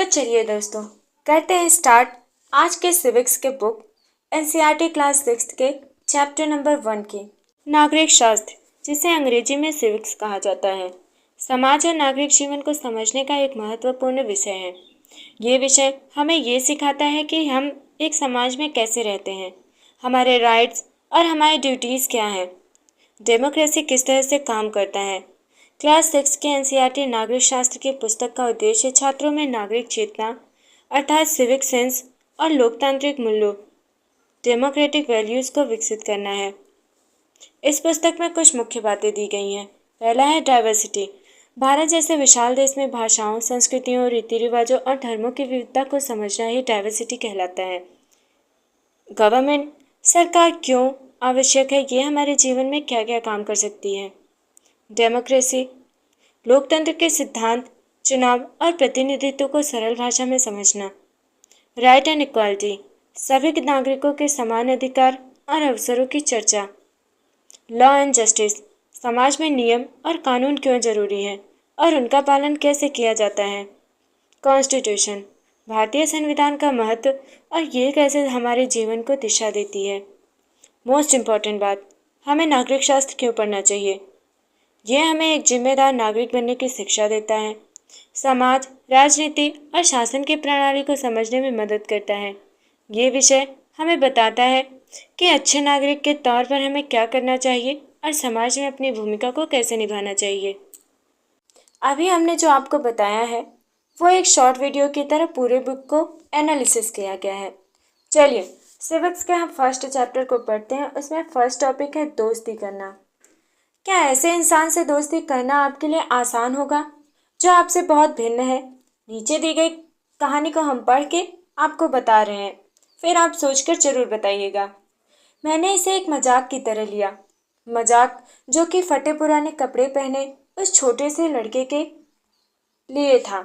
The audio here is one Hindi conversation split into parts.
चलिए दोस्तों, करते हैं स्टार्ट आज के सिविक्स के बुक एनसीईआरटी क्लास 6 के चैप्टर नंबर 1 के नागरिक शास्त्र, जिसे अंग्रेजी में सिविक्स कहा जाता है। समाज और नागरिक जीवन को समझने का एक महत्वपूर्ण विषय है। ये विषय हमें ये सिखाता है कि हम एक समाज में कैसे रहते हैं, हमारे राइट्स और हमारी ड्यूटीज़ क्या हैं, डेमोक्रेसी किस तरह से काम करता है। क्लास 6 के एनसीईआरटी नागरिक शास्त्र की पुस्तक का उद्देश्य छात्रों में नागरिक चेतना अर्थात सिविक सेंस और लोकतांत्रिक मूल्यों डेमोक्रेटिक वैल्यूज़ को विकसित करना है। इस पुस्तक में कुछ मुख्य बातें दी गई हैं। पहला है डाइवर्सिटी। भारत जैसे विशाल देश में भाषाओं, संस्कृतियों, रीति रिवाजों और धर्मों की विविधता को समझना ही डाइवर्सिटी कहलाता है। गवर्नमेंट, सरकार क्यों आवश्यक है, ये हमारे जीवन में क्या क्या काम कर सकती है। डेमोक्रेसी, लोकतंत्र के सिद्धांत, चुनाव और प्रतिनिधित्व को सरल भाषा में समझना। राइट एंड इक्वालिटी, सभी नागरिकों के समान अधिकार और अवसरों की चर्चा। लॉ एंड जस्टिस, समाज में नियम और कानून क्यों जरूरी है और उनका पालन कैसे किया जाता है। कॉन्स्टिट्यूशन, भारतीय संविधान का महत्व और ये कैसे हमारे जीवन को दिशा देती है। मोस्ट इम्पॉर्टेंट बात, हमें नागरिक शास्त्र क्यों पढ़ना चाहिए। यह हमें एक जिम्मेदार नागरिक बनने की शिक्षा देता है, समाज, राजनीति और शासन की प्रणाली को समझने में मदद करता है। ये विषय हमें बताता है कि अच्छे नागरिक के तौर पर हमें क्या करना चाहिए और समाज में अपनी भूमिका को कैसे निभाना चाहिए। अभी हमने जो आपको बताया है वो एक शॉर्ट वीडियो की तरह पूरे बुक को एनालिसिस किया गया है। चलिए सिविक्स के हम फर्स्ट चैप्टर को पढ़ते हैं। उसमें फर्स्ट टॉपिक है दोस्ती करना। क्या ऐसे इंसान से दोस्ती करना आपके लिए आसान होगा जो आपसे बहुत भिन्न है। नीचे दी गई कहानी को हम पढ़ के आपको बता रहे हैं, फिर आप सोचकर जरूर बताइएगा। मैंने इसे एक मजाक की तरह लिया, मजाक जो कि फटे पुराने कपड़े पहने उस छोटे से लड़के के लिए था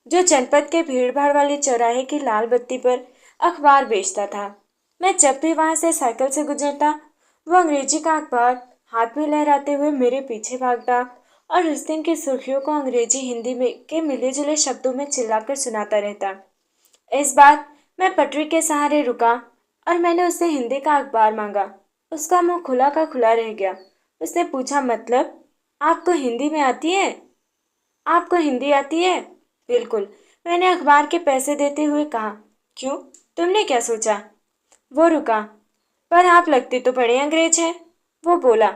जो जनपद के भीड़भाड़ वाले चौराहे की लाल बत्ती पर अखबार बेचता था। मैं जब भी वहां से साइकिल से गुजरता वो अंग्रेजी का अखबार हाथ में लहराते हुए मेरे पीछे भागता और उस दिन की सुर्खियों को अंग्रेजी हिंदी में के मिले जुले शब्दों में चिल्लाकर सुनाता रहता। इस बार मैं पटरी के सहारे रुका और मैंने उससे हिंदी का अखबार मांगा। उसका मुंह खुला का खुला रह गया। उसने पूछा, मतलब आपको हिंदी में आती है? आपको हिंदी आती है? बिल्कुल, मैंने अखबार के पैसे देते हुए कहा। क्यों, तुमने क्या सोचा? वो रुका। पर आप लगते तो बड़े अंग्रेज हैं। वो बोला,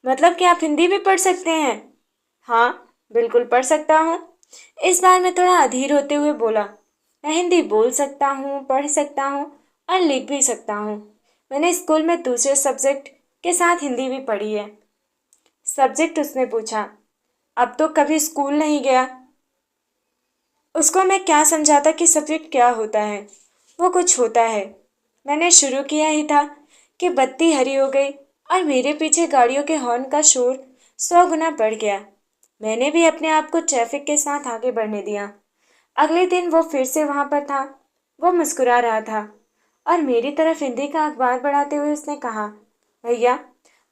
मतलब कि आप हिंदी भी पढ़ सकते हैं? हाँ, बिल्कुल पढ़ सकता हूँ। इस बार मैं थोड़ा अधीर होते हुए बोला, मैं हिंदी बोल सकता हूँ, पढ़ सकता हूँ और लिख भी सकता हूँ। मैंने स्कूल में दूसरे सब्जेक्ट के साथ हिंदी भी पढ़ी है। सब्जेक्ट, उसने पूछा। अब तो कभी स्कूल नहीं गया। उसको मैं क्या समझाता कि सब्जेक्ट क्या होता है। वो कुछ होता है। मैंने शुरू किया ही था कि बत्ती हरी हो गई और मेरे पीछे गाड़ियों के हॉर्न का शोर 100 गुना बढ़ गया। मैंने भी अपने आप को ट्रैफिक के साथ आगे बढ़ने दिया। अगले दिन वो फिर से वहां पर था। वो मुस्कुरा रहा था और मेरी तरफ हिंदी का अखबार बढ़ाते हुए उसने कहा, भैया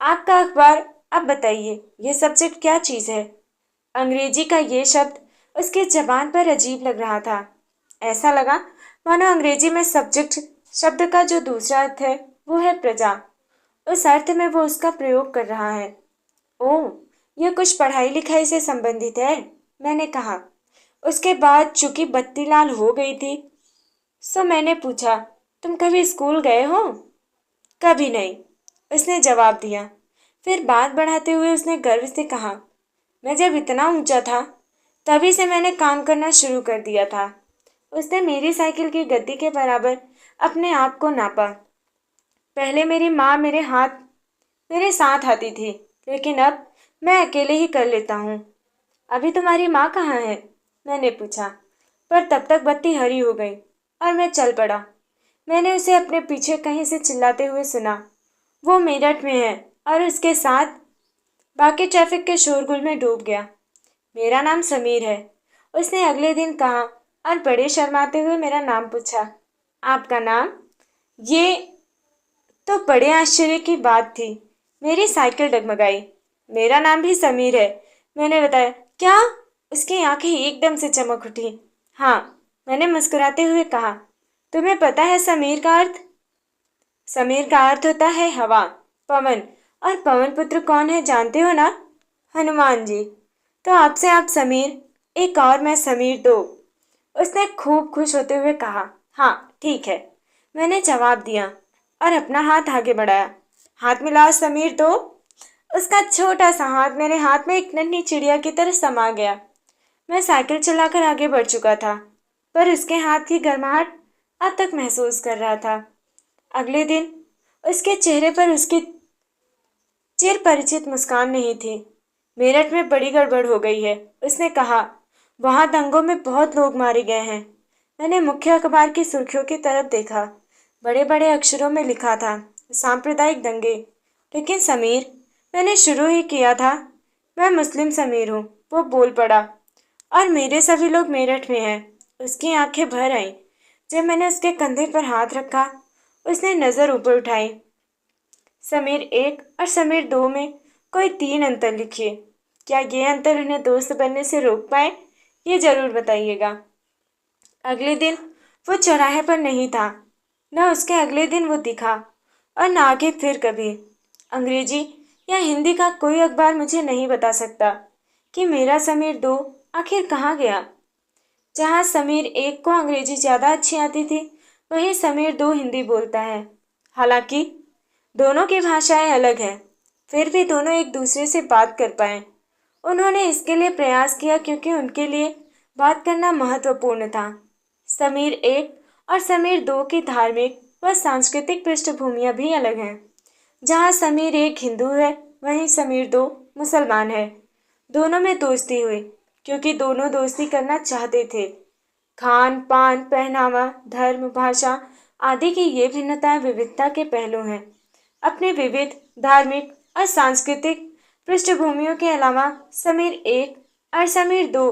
आपका अखबार, अब बताइए ये सब्जेक्ट क्या चीज़ है। अंग्रेजी का ये शब्द उसकी जबान पर अजीब लग रहा था। ऐसा लगा मानो अंग्रेजी में सब्जेक्ट शब्द का जो दूसरा अर्थ है वो है प्रजा। उस अर्थ में वो उसका प्रयोग कर रहा है। ओह, यह कुछ पढ़ाई लिखाई से संबंधित है, मैंने कहा। उसके बाद चूंकि बत्ती लाल हो गई थी सो मैंने पूछा, तुम कभी स्कूल गए हो? कभी नहीं, उसने जवाब दिया। फिर बात बढ़ाते हुए उसने गर्व से कहा, मैं जब इतना ऊंचा था तभी से मैंने काम करना शुरू कर दिया था। उसने मेरी साइकिल की गद्दी के बराबर अपने आप को नापा। पहले मेरी माँ मेरे साथ आती थी, लेकिन अब मैं अकेले ही कर लेता हूँ। अभी तुम्हारी माँ कहाँ है? मैंने पूछा। पर तब तक बत्ती हरी हो गई और मैं चल पड़ा। मैंने उसे अपने पीछे कहीं से चिल्लाते हुए सुना। वो मेरठ में है और उसके साथ बाकी ट्रैफिक के शोरगुल में डूब गया। मेरा नाम समीर है, उसने अगले दिन कहा और बड़े शर्माते हुए मेरा नाम पूछा। आपका नाम? ये तो बड़े आश्चर्य की बात थी। मेरी साइकिल डगमगाई। मेरा नाम भी समीर है, मैंने बताया। क्या? उसकी आंखें एकदम से चमक उठी। हाँ, मैंने मुस्कुराते हुए कहा, तुम्हें पता है समीर का अर्थ? समीर का अर्थ होता है हवा, पवन। और पवन पुत्र कौन है जानते हो ना? हनुमान जी। तो आपसे आप समीर, एक और मैं समीर दो। उसने खूब खुश होते हुए कहा। हाँ ठीक है, मैंने जवाब दिया और अपना हाथ आगे बढ़ाया। हाथ मिलाओ समीर दो। उसका छोटा सा हाथ मेरे हाथ में एक नन्ही चिड़िया की तरह समा गया। मैं साइकिल चलाकर आगे बढ़ चुका था, पर उसके हाथ की गर्माहट अब तक महसूस कर रहा था। अगले दिन उसके चेहरे पर उसकी चिर परिचित मुस्कान नहीं थी। मेरठ में बड़ी गड़बड़ हो गई है, उसने कहा। वहां दंगों में बहुत लोग मारे गए हैं। मैंने मुख्य अखबार की सुर्खियों की तरफ देखा। बड़े बड़े अक्षरों में लिखा था, सांप्रदायिक दंगे। लेकिन समीर, मैंने शुरू ही किया था। मैं मुस्लिम समीर हूँ, वो बोल पड़ा। और मेरे सभी लोग मेरठ में हैं। उसकी आंखें भर आईं जब मैंने उसके कंधे पर हाथ रखा। उसने नजर ऊपर उठाई। समीर एक और समीर दो में कोई 3 अंतर लिखिए। क्या ये अंतर उन्हें दोस्त बनने से रोक पाए? ये जरूर बताइएगा। अगले दिन वो चौराहे पर नहीं था, न उसके अगले दिन वो दिखा, और न आगे फिर कभी। अंग्रेजी या हिंदी का कोई अखबार मुझे नहीं बता सकता कि मेरा समीर दो आखिर कहाँ गया। जहाँ समीर एक को अंग्रेजी ज़्यादा अच्छी आती थी, वहीं समीर दो हिंदी बोलता है। हालांकि दोनों की भाषाएं अलग हैं, फिर भी दोनों एक दूसरे से बात कर पाए। उन्होंने इसके लिए प्रयास किया क्योंकि उनके लिए बात करना महत्वपूर्ण था। समीर एक और समीर दो की धार्मिक व सांस्कृतिक पृष्ठभूमियां भी अलग हैं। जहाँ समीर एक हिंदू है, वहीं समीर दो मुसलमान है। दोनों में दोस्ती हुई क्योंकि दोनों दोस्ती करना चाहते थे। खान पान, पहनावा, धर्म, भाषा आदि की ये भिन्नताएं विविधता के पहलू हैं। अपने विविध धार्मिक और सांस्कृतिक पृष्ठभूमियों के अलावा समीर एक और समीर दो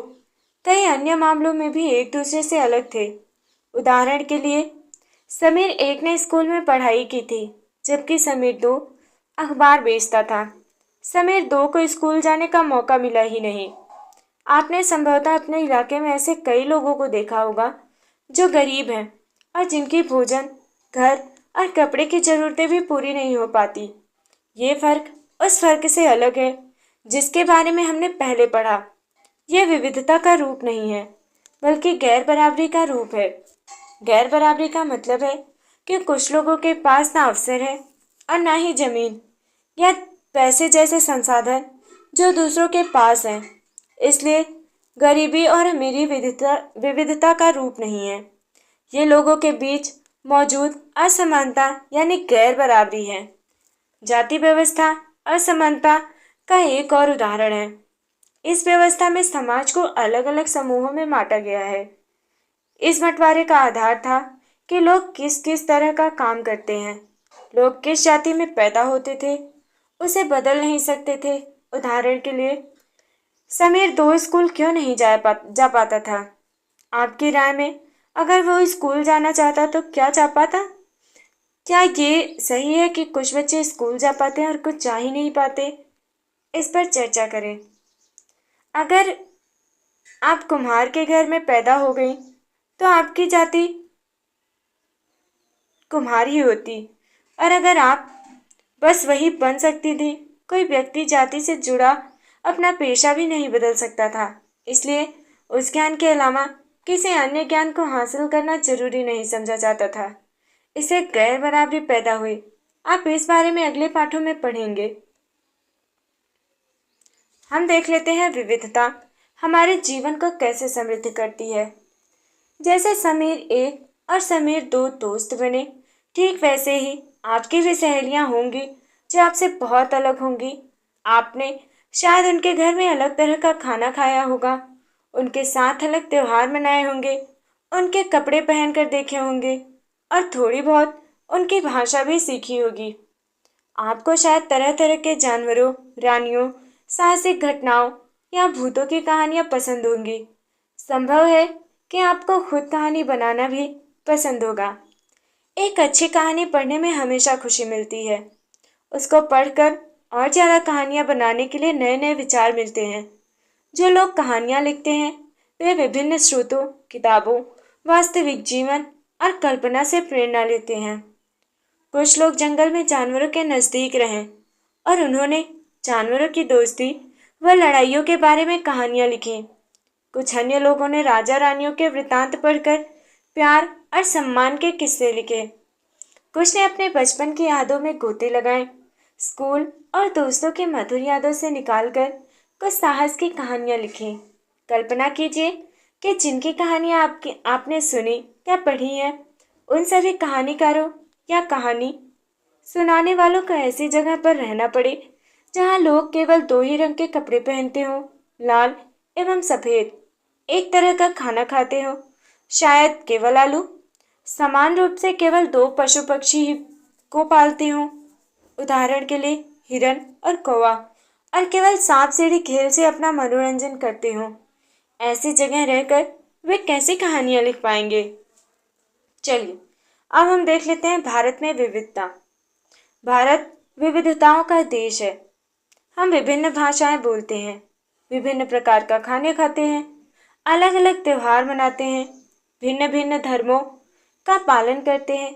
कई अन्य मामलों में भी एक दूसरे से अलग थे। उदाहरण के लिए, समीर एक ने स्कूल में पढ़ाई की थी, जबकि समीर दो अखबार बेचता था। समीर दो को स्कूल जाने का मौका मिला ही नहीं। आपने संभवतः अपने इलाके में ऐसे कई लोगों को देखा होगा जो गरीब हैं और जिनकी भोजन, घर और कपड़े की जरूरतें भी पूरी नहीं हो पाती। ये फर्क उस फर्क से अलग है जिसके बारे में हमने पहले पढ़ा। यह विविधता का रूप नहीं है, बल्कि गैर बराबरी का रूप है। गैर बराबरी का मतलब है कि कुछ लोगों के पास ना अवसर है और ना ही जमीन या पैसे जैसे संसाधन जो दूसरों के पास हैं। इसलिए गरीबी और अमीरी विविधता विविधता का रूप नहीं है। ये लोगों के बीच मौजूद असमानता यानी गैर बराबरी है। जाति व्यवस्था असमानता का एक और उदाहरण है। इस व्यवस्था में समाज को अलग अलग समूहों में बांटा गया है। इस बंटवारे का आधार था कि लोग किस किस तरह का काम करते हैं, लोग किस जाति में पैदा होते थे, उसे बदल नहीं सकते थे। उदाहरण के लिए, समीर दो स्कूल क्यों नहीं जा पाता था? आपकी राय में अगर वो स्कूल जाना चाहता तो क्या जा पाता? क्या ये सही है कि कुछ बच्चे स्कूल जा पाते हैं और कुछ जा ही नहीं पाते? इस पर चर्चा करें। अगर आप कुम्हार के घर में पैदा हो गई तो आपकी जाति कुम्हार ही होती, और अगर आप बस वही बन सकती थी। कोई व्यक्ति जाति से जुड़ा अपना पेशा भी नहीं बदल सकता था, इसलिए उस ज्ञान के अलावा किसी अन्य ज्ञान को हासिल करना जरूरी नहीं समझा जाता था। इससे गैर बराबरी पैदा हुई। आप इस बारे में अगले पाठों में पढ़ेंगे। हम देख लेते हैं विविधता हमारे जीवन को कैसे समृद्ध करती है। जैसे समीर एक और समीर दो दोस्त बने, ठीक वैसे ही आपकी भी सहेलियां होंगी जो आपसे बहुत अलग होंगी। आपने शायद उनके घर में अलग तरह का खाना खाया होगा, उनके साथ अलग त्योहार मनाए होंगे, उनके कपड़े पहनकर देखे होंगे और थोड़ी बहुत उनकी भाषा भी सीखी होगी। आपको शायद तरह तरह के जानवरों, रानियों, साहसिक घटनाओं या भूतों की कहानियां पसंद होंगी। संभव है कि आपको खुद कहानी बनाना भी पसंद होगा। एक अच्छी कहानी पढ़ने में हमेशा खुशी मिलती है। उसको पढ़कर और ज़्यादा कहानियां बनाने के लिए नए नए विचार मिलते हैं। जो लोग कहानियां लिखते हैं वे विभिन्न स्रोतों, किताबों वास्तविक जीवन और कल्पना से प्रेरणा लेते हैं। कुछ लोग जंगल में जानवरों के नजदीक रहे और उन्होंने जानवरों की दोस्ती व लड़ाइयों के बारे में कहानियां लिखी। कुछ अन्य लोगों ने राजा रानियों के वृतांत पढ़कर प्यार और सम्मान के किस्से लिखे। कुछ ने अपने बचपन की यादों में गोते लगाए। स्कूल और दोस्तों की मधुर यादों से निकालकर कुछ साहस की कहानियां लिखी। कल्पना कीजिए कि जिनकी कहानियां आपने सुनी या पढ़ी है, उन सभी कहानीकारों या कहानी सुनाने वालों को ऐसी जगह पर रहना पड़े जहां लोग केवल दो ही रंग के कपड़े पहनते हो, लाल एवं सफेद, एक तरह का खाना खाते हो, शायद केवल आलू, समान रूप से केवल दो पशु पक्षी को पालते हो, उदाहरण के लिए हिरन और कौवा, और केवल सांप सीढ़ी खेल से अपना मनोरंजन करते हो। ऐसी जगह रहकर वे कैसी कहानियां लिख पाएंगे। चलिए अब हम देख लेते हैं भारत में विविधता। भारत विविधताओं का देश है। हम विभिन्न भाषाएं बोलते हैं, विभिन्न प्रकार का खाने खाते हैं, अलग अलग त्योहार मनाते हैं, भिन्न भिन्न धर्मों का पालन करते हैं।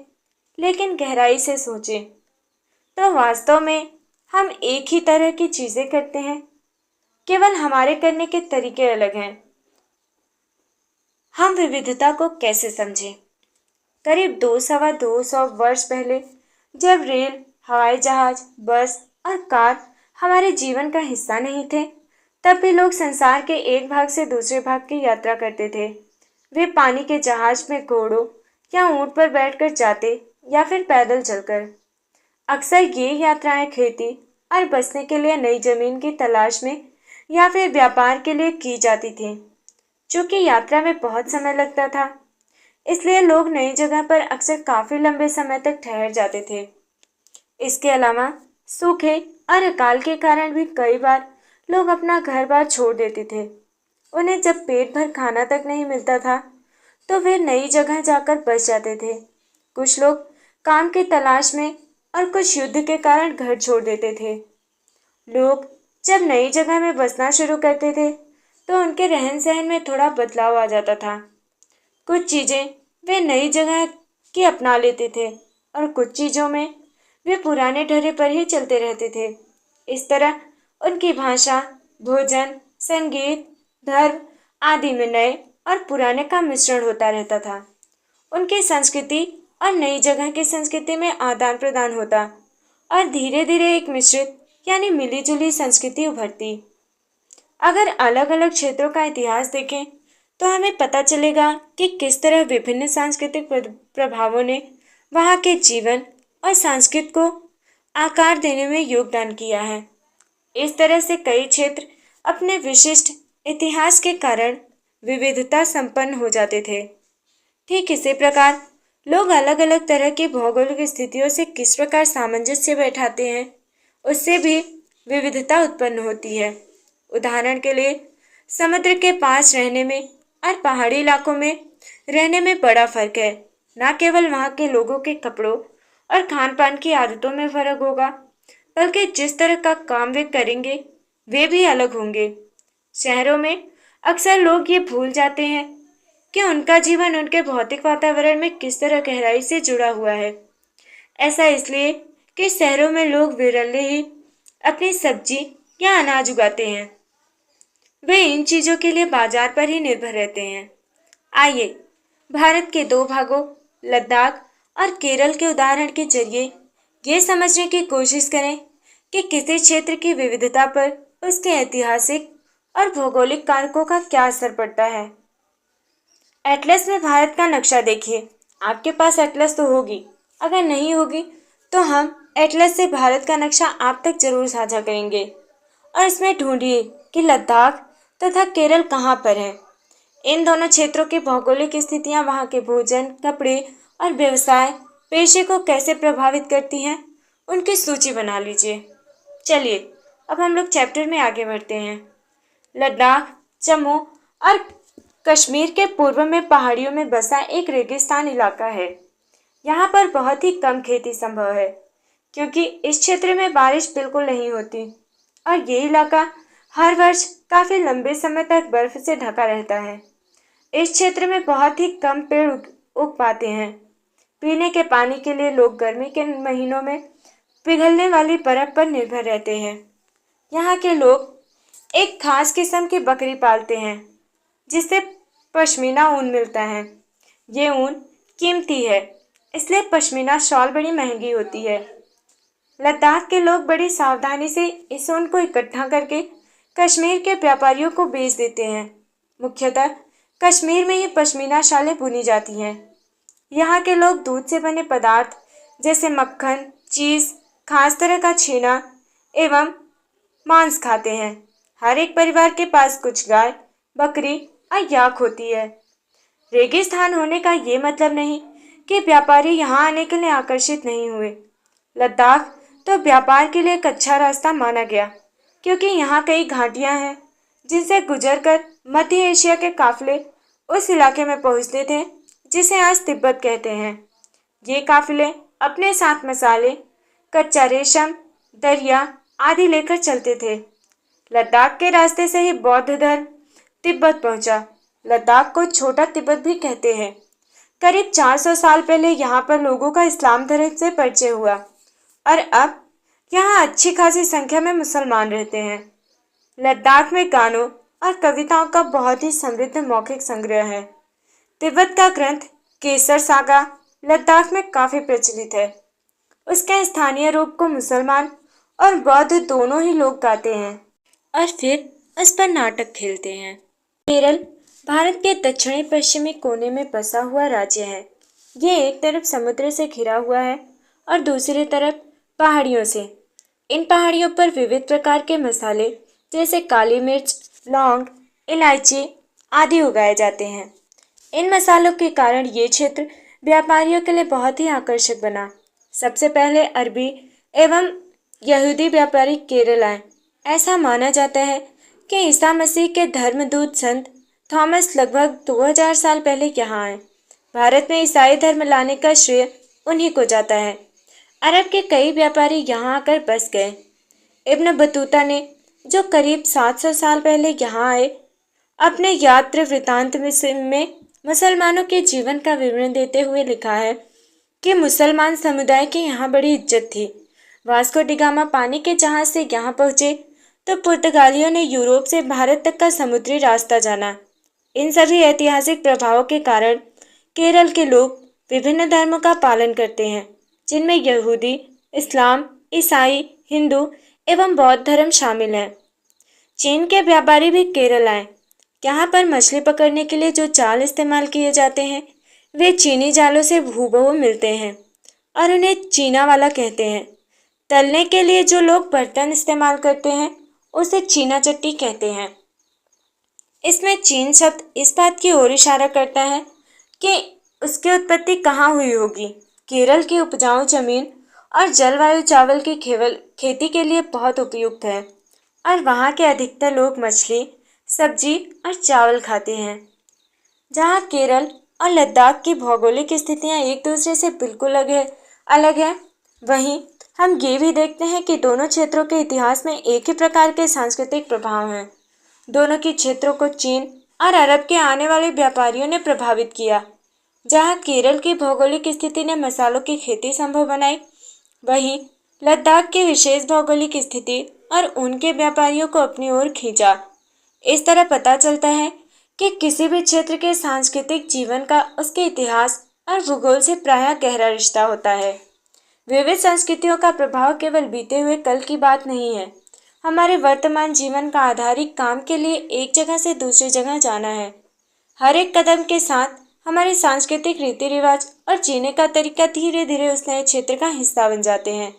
लेकिन गहराई से सोचें तो वास्तव में हम एक ही तरह की चीजें करते हैं, केवल हमारे करने के तरीके अलग हैं। हम विविधता को कैसे समझें? करीब 200 वर्ष पहले जब रेल, हवाई जहाज, बस और कार हमारे जीवन का हिस्सा नहीं थे, तब भी लोग संसार के एक भाग से दूसरे भाग की यात्रा करते थे। वे पानी के जहाज में घोड़ों या ऊंट पर बैठकर जाते या फिर पैदल चलकर। अक्सर ये यात्राएं खेती और बसने के लिए नई जमीन की तलाश में या फिर व्यापार के लिए की जाती थी। चूंकि यात्रा में बहुत समय लगता था, इसलिए लोग नई जगह पर अक्सर काफी लंबे समय तक ठहर जाते थे। इसके अलावा सूखे और अकाल के कारण भी कई बार लोग अपना घर बार छोड़ देते थे। उन्हें जब पेट भर खाना तक नहीं मिलता था, तो वे नई जगह जाकर बस जाते थे। कुछ लोग काम की तलाश में और कुछ युद्ध के कारण घर छोड़ देते थे। लोग जब नई जगह में बसना शुरू करते थे, तो उनके रहन सहन में थोड़ा बदलाव आ जाता था। कुछ चीजें वे नई जगह की अपना लेते थे और कुछ चीजों में वे पुराने ढर्रे पर ही चलते रहते थे। इस तरह उनकी भाषा, भोजन, संगीत, धर्म आदि में नए और पुराने का मिश्रण होता रहता था। उनकी संस्कृति और नई जगह की संस्कृति में आदान प्रदान होता और धीरे धीरे एक मिश्रित यानी मिलीजुली संस्कृति उभरती। अगर अलग अलग क्षेत्रों का इतिहास देखें तो हमें पता चलेगा कि किस तरह विभिन्न सांस्कृतिक प्रभावों ने वहाँ के जीवन और संस्कृति को आकार देने में योगदान किया है। इस तरह से कई क्षेत्र अपने विशिष्ट इतिहास के कारण विविधता संपन्न हो जाते थे। ठीक इसी प्रकार लोग अलग अलग तरह की भौगोलिक स्थितियों से किस प्रकार सामंजस्य बैठाते हैं, उससे भी विविधता उत्पन्न होती है। उदाहरण के लिए समुद्र के पास रहने में और पहाड़ी इलाकों में रहने में बड़ा फर्क है। न केवल वहाँ के लोगों के कपड़ों और खान पान की आदतों में फर्क होगा, बल्कि जिस तरह का काम वे करेंगे वे भी अलग होंगे। शहरों में अक्सर लोग ये भूल जाते हैं कि उनका जीवन उनके भौतिक वातावरण में किस तरह गहराई से जुड़ा हुआ है। ऐसा इसलिए कि शहरों में लोग विरले ही अपनी सब्जी या अनाज उगाते हैं। वे इन चीजों के लिए बाजार पर ही निर्भर रहते हैं। आइए भारत के दो भागों लद्दाख और केरल के उदाहरण के जरिए ये समझने की कोशिश करें कि किसी क्षेत्र की विविधता पर उसके ऐतिहासिक और भौगोलिक कारकों का क्या असर पड़ता है। एटलस में भारत का नक्शा देखिए। आपके पास एटलस तो होगी, अगर नहीं होगी तो हम एटलस से भारत का नक्शा आप तक जरूर साझा करेंगे और इसमें ढूंढिए कि लद्दाख तथा केरल कहाँ पर है। इन दोनों क्षेत्रों की भौगोलिक स्थितियाँ वहाँ के भोजन, कपड़े और व्यवसाय पेशे को कैसे प्रभावित करती हैं, उनकी सूची बना लीजिए। चलिए अब हम लोग चैप्टर में आगे बढ़ते हैं। लद्दाख जम्मू और कश्मीर के पूर्व में पहाड़ियों में बसा एक रेगिस्तान इलाका है। यहाँ पर बहुत ही कम खेती संभव है क्योंकि इस क्षेत्र में बारिश बिल्कुल नहीं होती और ये इलाका हर वर्ष काफी लंबे समय तक बर्फ से ढका रहता है। इस क्षेत्र में बहुत ही कम पेड़ उग पाते हैं। पीने के पानी के लिए लोग गर्मी के महीनों में पिघलने वाली बर्फ पर निर्भर रहते हैं। यहाँ के लोग एक खास किस्म की बकरी पालते हैं जिससे पश्मीना ऊन मिलता है। ये ऊन कीमती है, इसलिए पश्मीना शॉल बड़ी महंगी होती है। लद्दाख के लोग बड़ी सावधानी से इस ऊन को इकट्ठा करके कश्मीर के व्यापारियों को बेच देते हैं। मुख्यतः कश्मीर में ही पश्मीना शालें बुनी जाती हैं। यहाँ के लोग दूध से बने पदार्थ जैसे मक्खन, चीज़, खास तरह का छेना एवं मांस खाते हैं। हर एक परिवार के पास कुछ गाय, बकरी और याक होती है। रेगिस्तान होने का ये मतलब नहीं कि व्यापारी यहाँ आने के लिए आकर्षित नहीं हुए। लद्दाख तो व्यापार के लिए एक अच्छा रास्ता माना गया, क्योंकि यहाँ कई घाटियाँ हैं जिनसे गुजरकर मध्य एशिया के काफिले उस इलाके में पहुँचते थे जिसे आज तिब्बत कहते हैं। ये काफिले अपने साथ मसाले, कच्चा रेशम, दरिया आदि लेकर चलते थे। लद्दाख के रास्ते से ही बौद्ध धर्म तिब्बत पहुंचा। लद्दाख को छोटा तिब्बत भी कहते हैं। करीब 400 साल पहले यहाँ पर लोगों का इस्लाम धर्म से परिचय हुआ और अब यहाँ अच्छी खासी संख्या में मुसलमान रहते हैं। लद्दाख में गानों और कविताओं का बहुत ही समृद्ध मौखिक संग्रह है। तिब्बत का ग्रंथ केसर सागा लद्दाख में काफी प्रचलित है। उसके स्थानीय रूप को मुसलमान और बौद्ध दोनों ही लोग गाते हैं और फिर उस पर नाटक खेलते हैं। केरल भारत के दक्षिणी पश्चिमी कोने में बसा हुआ राज्य है। ये एक तरफ समुद्र से घिरा हुआ है और दूसरी तरफ पहाड़ियों से। इन पहाड़ियों पर विविध प्रकार के मसाले जैसे काली मिर्च, लौंग, इलायची आदि उगाए जाते हैं। इन मसालों के कारण ये क्षेत्र व्यापारियों के लिए बहुत ही आकर्षक बना। सबसे पहले अरबी एवं यहूदी व्यापारी केरल आए। ऐसा माना जाता है कि ईसा मसीह के धर्मदूत संत थॉमस लगभग 2000 साल पहले यहाँ आए। भारत में ईसाई धर्म लाने का श्रेय उन्हीं को जाता है। अरब के कई व्यापारी यहाँ आकर बस गए। इब्न बतूता ने, जो करीब 700 साल पहले यहाँ आए, अपने यात्रा वृतांत में मुसलमानों के जीवन का विवरण देते हुए लिखा है कि मुसलमान समुदाय की यहाँ बड़ी इज्जत थी। वास्को डिगामा पानी के जहाज से यहाँ पहुँचे तो पुर्तगालियों ने यूरोप से भारत तक का समुद्री रास्ता जाना। इन सभी ऐतिहासिक प्रभावों के कारण केरल के लोग विभिन्न धर्मों का पालन करते हैं, जिनमें यहूदी, इस्लाम, ईसाई, हिंदू एवं बौद्ध धर्म शामिल हैं। चीन के व्यापारी भी केरल आए। यहाँ पर मछली पकड़ने के लिए जो जाल इस्तेमाल किए जाते हैं वे चीनी जालों से हूबहू मिलते हैं और उन्हें चीना वाला कहते हैं। तलने के लिए जो लोग बर्तन इस्तेमाल करते हैं उसे चीना चट्टी कहते हैं। इसमें चीन शब्द इस बात की ओर इशारा करता है कि उसकी उत्पत्ति कहाँ हुई होगी। केरल की उपजाऊ जमीन और जलवायु चावल की खेती के लिए बहुत उपयुक्त है और वहाँ के अधिकतर लोग मछली, सब्जी और चावल खाते हैं। जहाँ केरल और लद्दाख की भौगोलिक स्थितियाँ एक दूसरे से बिल्कुल अलग है, वहीं हम ये भी देखते हैं कि दोनों क्षेत्रों के इतिहास में एक ही प्रकार के सांस्कृतिक प्रभाव हैं। दोनों की क्षेत्रों को चीन और अरब के आने वाले व्यापारियों ने प्रभावित किया। जहाँ केरल की भौगोलिक स्थिति ने मसालों की खेती संभव बनाई, वहीं लद्दाख की विशेष भौगोलिक स्थिति और उनके व्यापारियों को अपनी ओर खींचा। इस तरह पता चलता है कि किसी भी क्षेत्र के सांस्कृतिक जीवन का उसके इतिहास और भूगोल से प्रायः गहरा रिश्ता होता है। विविध संस्कृतियों का प्रभाव केवल बीते हुए कल की बात नहीं है। हमारे वर्तमान जीवन का आधारिक काम के लिए एक जगह से दूसरी जगह जाना है। हर एक कदम के साथ हमारे सांस्कृतिक रीति रिवाज और जीने का तरीका धीरे धीरे उस नए क्षेत्र का हिस्सा बन जाते हैं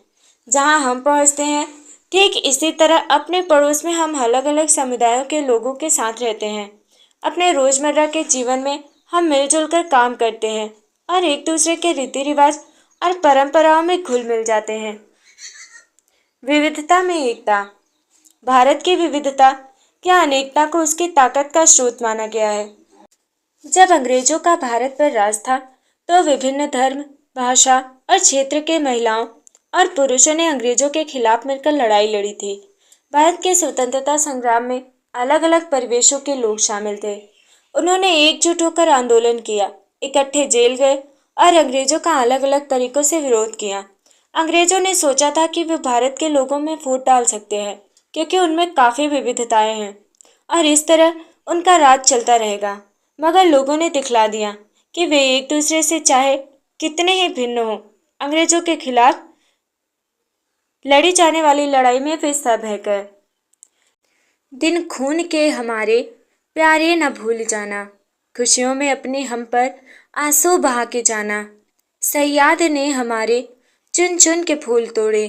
जहां हम पहुंचते हैं। ठीक इसी तरह अपने पड़ोस में हम अलग अलग समुदायों के लोगों के साथ रहते हैं। अपने रोजमर्रा के जीवन में हम मिलजुल कर काम करते हैं और एक दूसरे के रीति रिवाज और परंपराओं में घुल मिल जाते हैं। विविधता में एकता। भारत की विविधता या अनेकता को उसकी ताकत का स्रोत माना गया है। जब अंग्रेजों का भारत पर राज था तो विभिन्न धर्म, भाषा और क्षेत्र के महिलाओं और पुरुषों ने अंग्रेजों के खिलाफ मिलकर लड़ाई लड़ी थी। भारत के स्वतंत्रता संग्राम में अलग अलग परिवेशों के लोग शामिल थे। उन्होंने एकजुट होकर आंदोलन किया, इकट्ठे जेल गए और अंग्रेजों का अलग अलग तरीकों से विरोध किया। अंग्रेजों ने सोचा था कि वे भारत के लोगों में फूट डाल सकते हैं क्योंकि उनमें काफ़ी विविधताएं हैं और इस तरह उनका राज चलता रहेगा। मगर लोगों ने दिखला दिया कि वे एक दूसरे से चाहे कितने ही भिन्न हों, अंग्रेजों के खिलाफ लड़ी जाने वाली लड़ाई में वे सब है गए। दिन खून के हमारे प्यारे न भूल जाना, खुशियों में अपने हम पर आंसू बहा के जाना। सयाद ने हमारे चुन चुन के फूल तोड़े,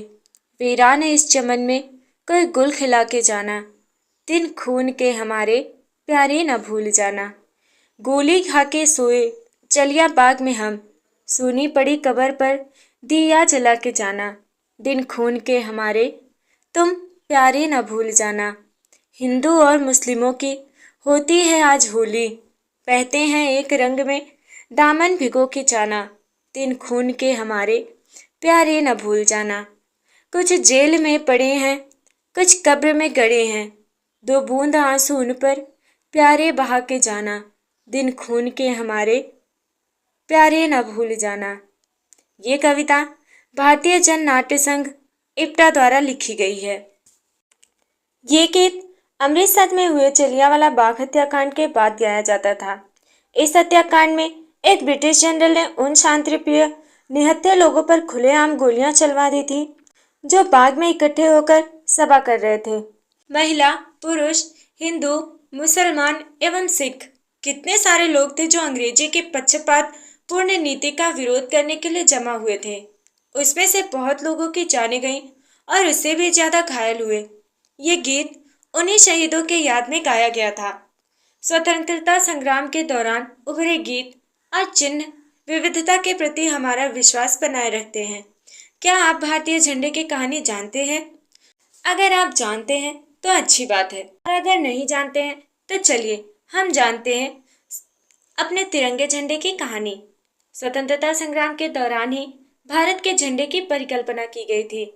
वीरान ने इस चमन में कोई गुल खिला के जाना। दिन खून के हमारे प्यारे न भूल जाना। गोली खा के सोए जलिया बाग में हम, सूनी पड़ी कब्र पर दिया जला के जाना। दिन खून के हमारे तुम प्यारे न भूल जाना। हिंदू और मुस्लिमों की होती है आज होली, बहते हैं एक रंग में दामन भिगो के जाना। दिन खून के हमारे प्यारे न भूल जाना। कुछ जेल में पड़े हैं, कुछ कब्र में गड़े हैं, दो बूंद आंसू उन पर प्यारे बहा के जाना। दिन खून के हमारे प्यारे न भूल जाना। ये कविता भारतीय जन नाट्य संघ इप्टा द्वारा लिखी गई है। ये गीत अमृतसर में हुए जलियांवाला बाग हत्याकांड के बाद गाया जाता था। इस हत्याकांड में एक ब्रिटिश जनरल ने उन शांतिप्रिय निहत्थे लोगों पर खुलेआम गोलियां चलवा दी थी जो बाग में इकट्ठे होकर सभा कर रहे थे। महिला, पुरुष, हिंदू, मुसलमान एवं सिख, कितने सारे लोग थे जो अंग्रेजी की पक्षपात पूर्ण नीति का विरोध करने के लिए जमा हुए थे। उसमें से बहुत लोगों की जानें गईं और उससे भी ज्यादा घायल हुए। ये गीत उन्हीं शहीदों के याद में गाया गया था। स्वतंत्रता संग्राम के दौरान उभरे गीत और चिन्ह विविधता के प्रति हमारा विश्वास बनाए रखते हैं। क्या आप भारतीय झंडे की कहानी जानते हैं? अगर आप जानते हैं तो अच्छी बात है, और अगर नहीं जानते हैं तो चलिए हम जानते हैं अपने तिरंगे झंडे की कहानी। स्वतंत्रता संग्राम के दौरान ही भारत के झंडे की परिकल्पना की गई थी।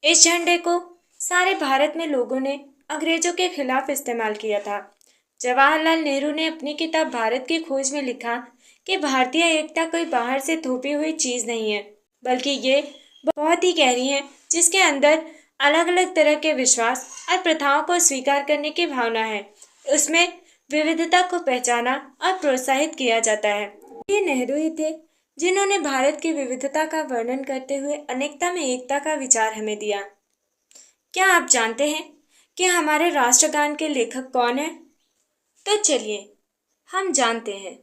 इस झंडे को सारे भारत में लोगों ने अंग्रेजों के खिलाफ इस्तेमाल किया था। जवाहरलाल नेहरू ने अपनी किताब भारत की खोज में लिखा कि भारतीय एकता कोई बाहर से थोपी हुई चीज नहीं है, बल्कि ये बहुत ही गहरी है, जिसके अंदर अलग अलग तरह के विश्वास और प्रथाओं को स्वीकार करने की भावना है। उसमें विविधता को पहचाना और प्रोत्साहित किया जाता है। ये नेहरू ही थे जिन्होंने भारत की विविधता का वर्णन करते हुए अनेकता में एकता का विचार हमें दिया। क्या आप जानते हैं कि हमारे राष्ट्रगान के लेखक कौन हैं? तो चलिए हम जानते हैं।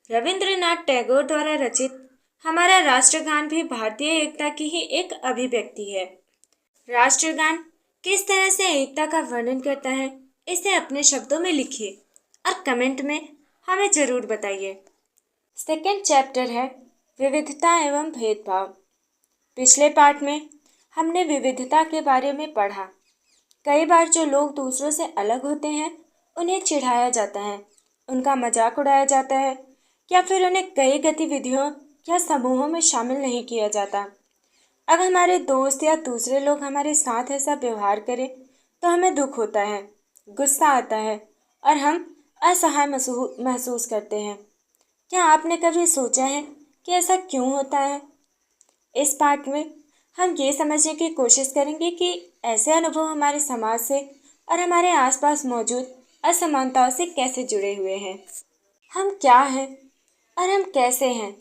रविंद्रनाथ टैगोर द्वारा रचित हमारा राष्ट्रगान भी भारतीय एकता की ही एक अभिव्यक्ति है। राष्ट्रगान किस तरह से एकता का वर्णन करता है, इसे अपने शब्दों में लिखिए और कमेंट में हमें जरूर बताइए। सेकंड चैप्टर है विविधता एवं भेदभाव। पिछले पार्ट में हमने विविधता के बारे में पढ़ा। कई बार जो लोग दूसरों से अलग होते हैं उन्हें चिढ़ाया जाता है, उनका मजाक उड़ाया जाता है या फिर उन्हें कई गतिविधियों या समूहों में शामिल नहीं किया जाता। अगर हमारे दोस्त या दूसरे लोग हमारे साथ ऐसा व्यवहार करें तो हमें दुख होता है, गुस्सा आता है और हम असहाय महसूस करते हैं। क्या आपने कभी सोचा है कि ऐसा क्यों होता है? इस पार्ट में हम ये समझने की कोशिश करेंगे कि ऐसे अनुभव हमारे समाज से और हमारे आसपास मौजूद असमानताओं से कैसे जुड़े हुए हैं। हम क्या हैं और हम कैसे हैं,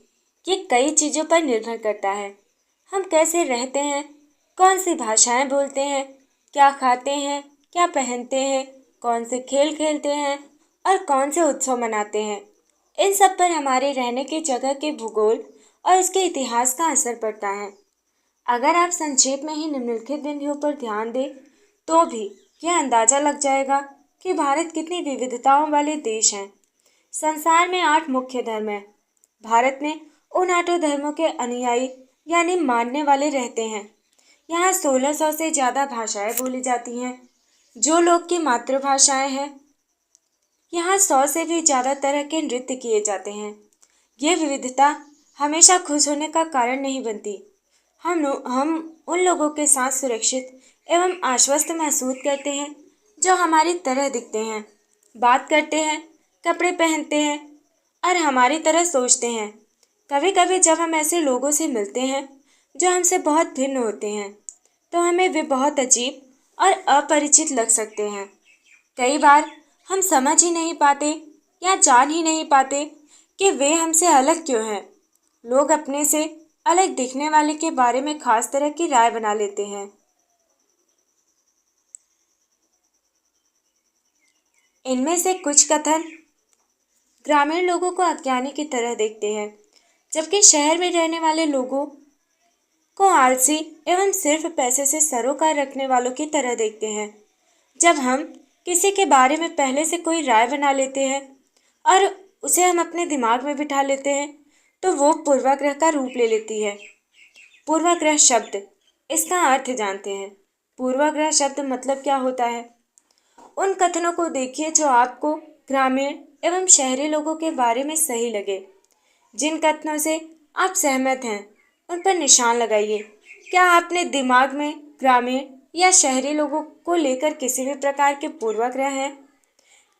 ये कई चीज़ों पर निर्भर करता है। हम कैसे रहते हैं, कौन सी भाषाएं बोलते हैं, क्या खाते हैं, क्या पहनते हैं, कौन से खेल खेलते हैं और कौन से उत्सव मनाते हैं, इन सब पर हमारे रहने की जगह के भूगोल और इसके इतिहास का असर पड़ता है। अगर आप संक्षेप में ही निम्नलिखित बिंदुओं पर ध्यान दें तो भी यह अंदाजा लग जाएगा कि भारत कितनी विविधताओं वाले देश हैं। संसार में 8 मुख्य धर्म हैं। भारत में उन 8 धर्मों के अनुयायी यानी मानने वाले रहते हैं। यहाँ 1600 से ज़्यादा भाषाएं बोली जाती हैं जो लोग की मातृभाषाएं हैं। यहाँ 100 से भी ज़्यादा तरह के नृत्य किए जाते हैं। ये विविधता हमेशा खुश होने का कारण नहीं बनती। हम उन लोगों के साथ सुरक्षित एवं आश्वस्त महसूस करते हैं जो हमारी तरह दिखते हैं, बात करते हैं, कपड़े पहनते हैं और हमारी तरह सोचते हैं। कभी कभी जब हम ऐसे लोगों से मिलते हैं जो हमसे बहुत भिन्न होते हैं, तो हमें वे बहुत अजीब और अपरिचित लग सकते हैं। कई बार हम समझ ही नहीं पाते या जान ही नहीं पाते कि वे हमसे अलग क्यों हैं। लोग अपने से अलग दिखने वाले के बारे में खास तरह की राय बना लेते हैं। इनमें से कुछ कथन ग्रामीण लोगों को अज्ञानी की तरह देखते हैं, जबकि शहर में रहने वाले लोगों को आलसी एवं सिर्फ पैसे से सरोकार रखने वालों की तरह देखते हैं। जब हम किसी के बारे में पहले से कोई राय बना लेते हैं और उसे हम अपने दिमाग में बिठा लेते हैं, तो वो पूर्वाग्रह का रूप ले लेती है। पूर्वाग्रह शब्द, इसका अर्थ जानते हैं। पूर्वाग्रह शब्द मतलब क्या होता है? उन कथनों को देखिए जो आपको ग्रामीण एवं शहरी लोगों के बारे में सही लगे। जिन कथनों से आप सहमत हैं, उन पर निशान लगाइए। क्या आपने दिमाग में ग्रामीण या शहरी लोगों को लेकर किसी भी प्रकार के पूर्वाग्रह हैं?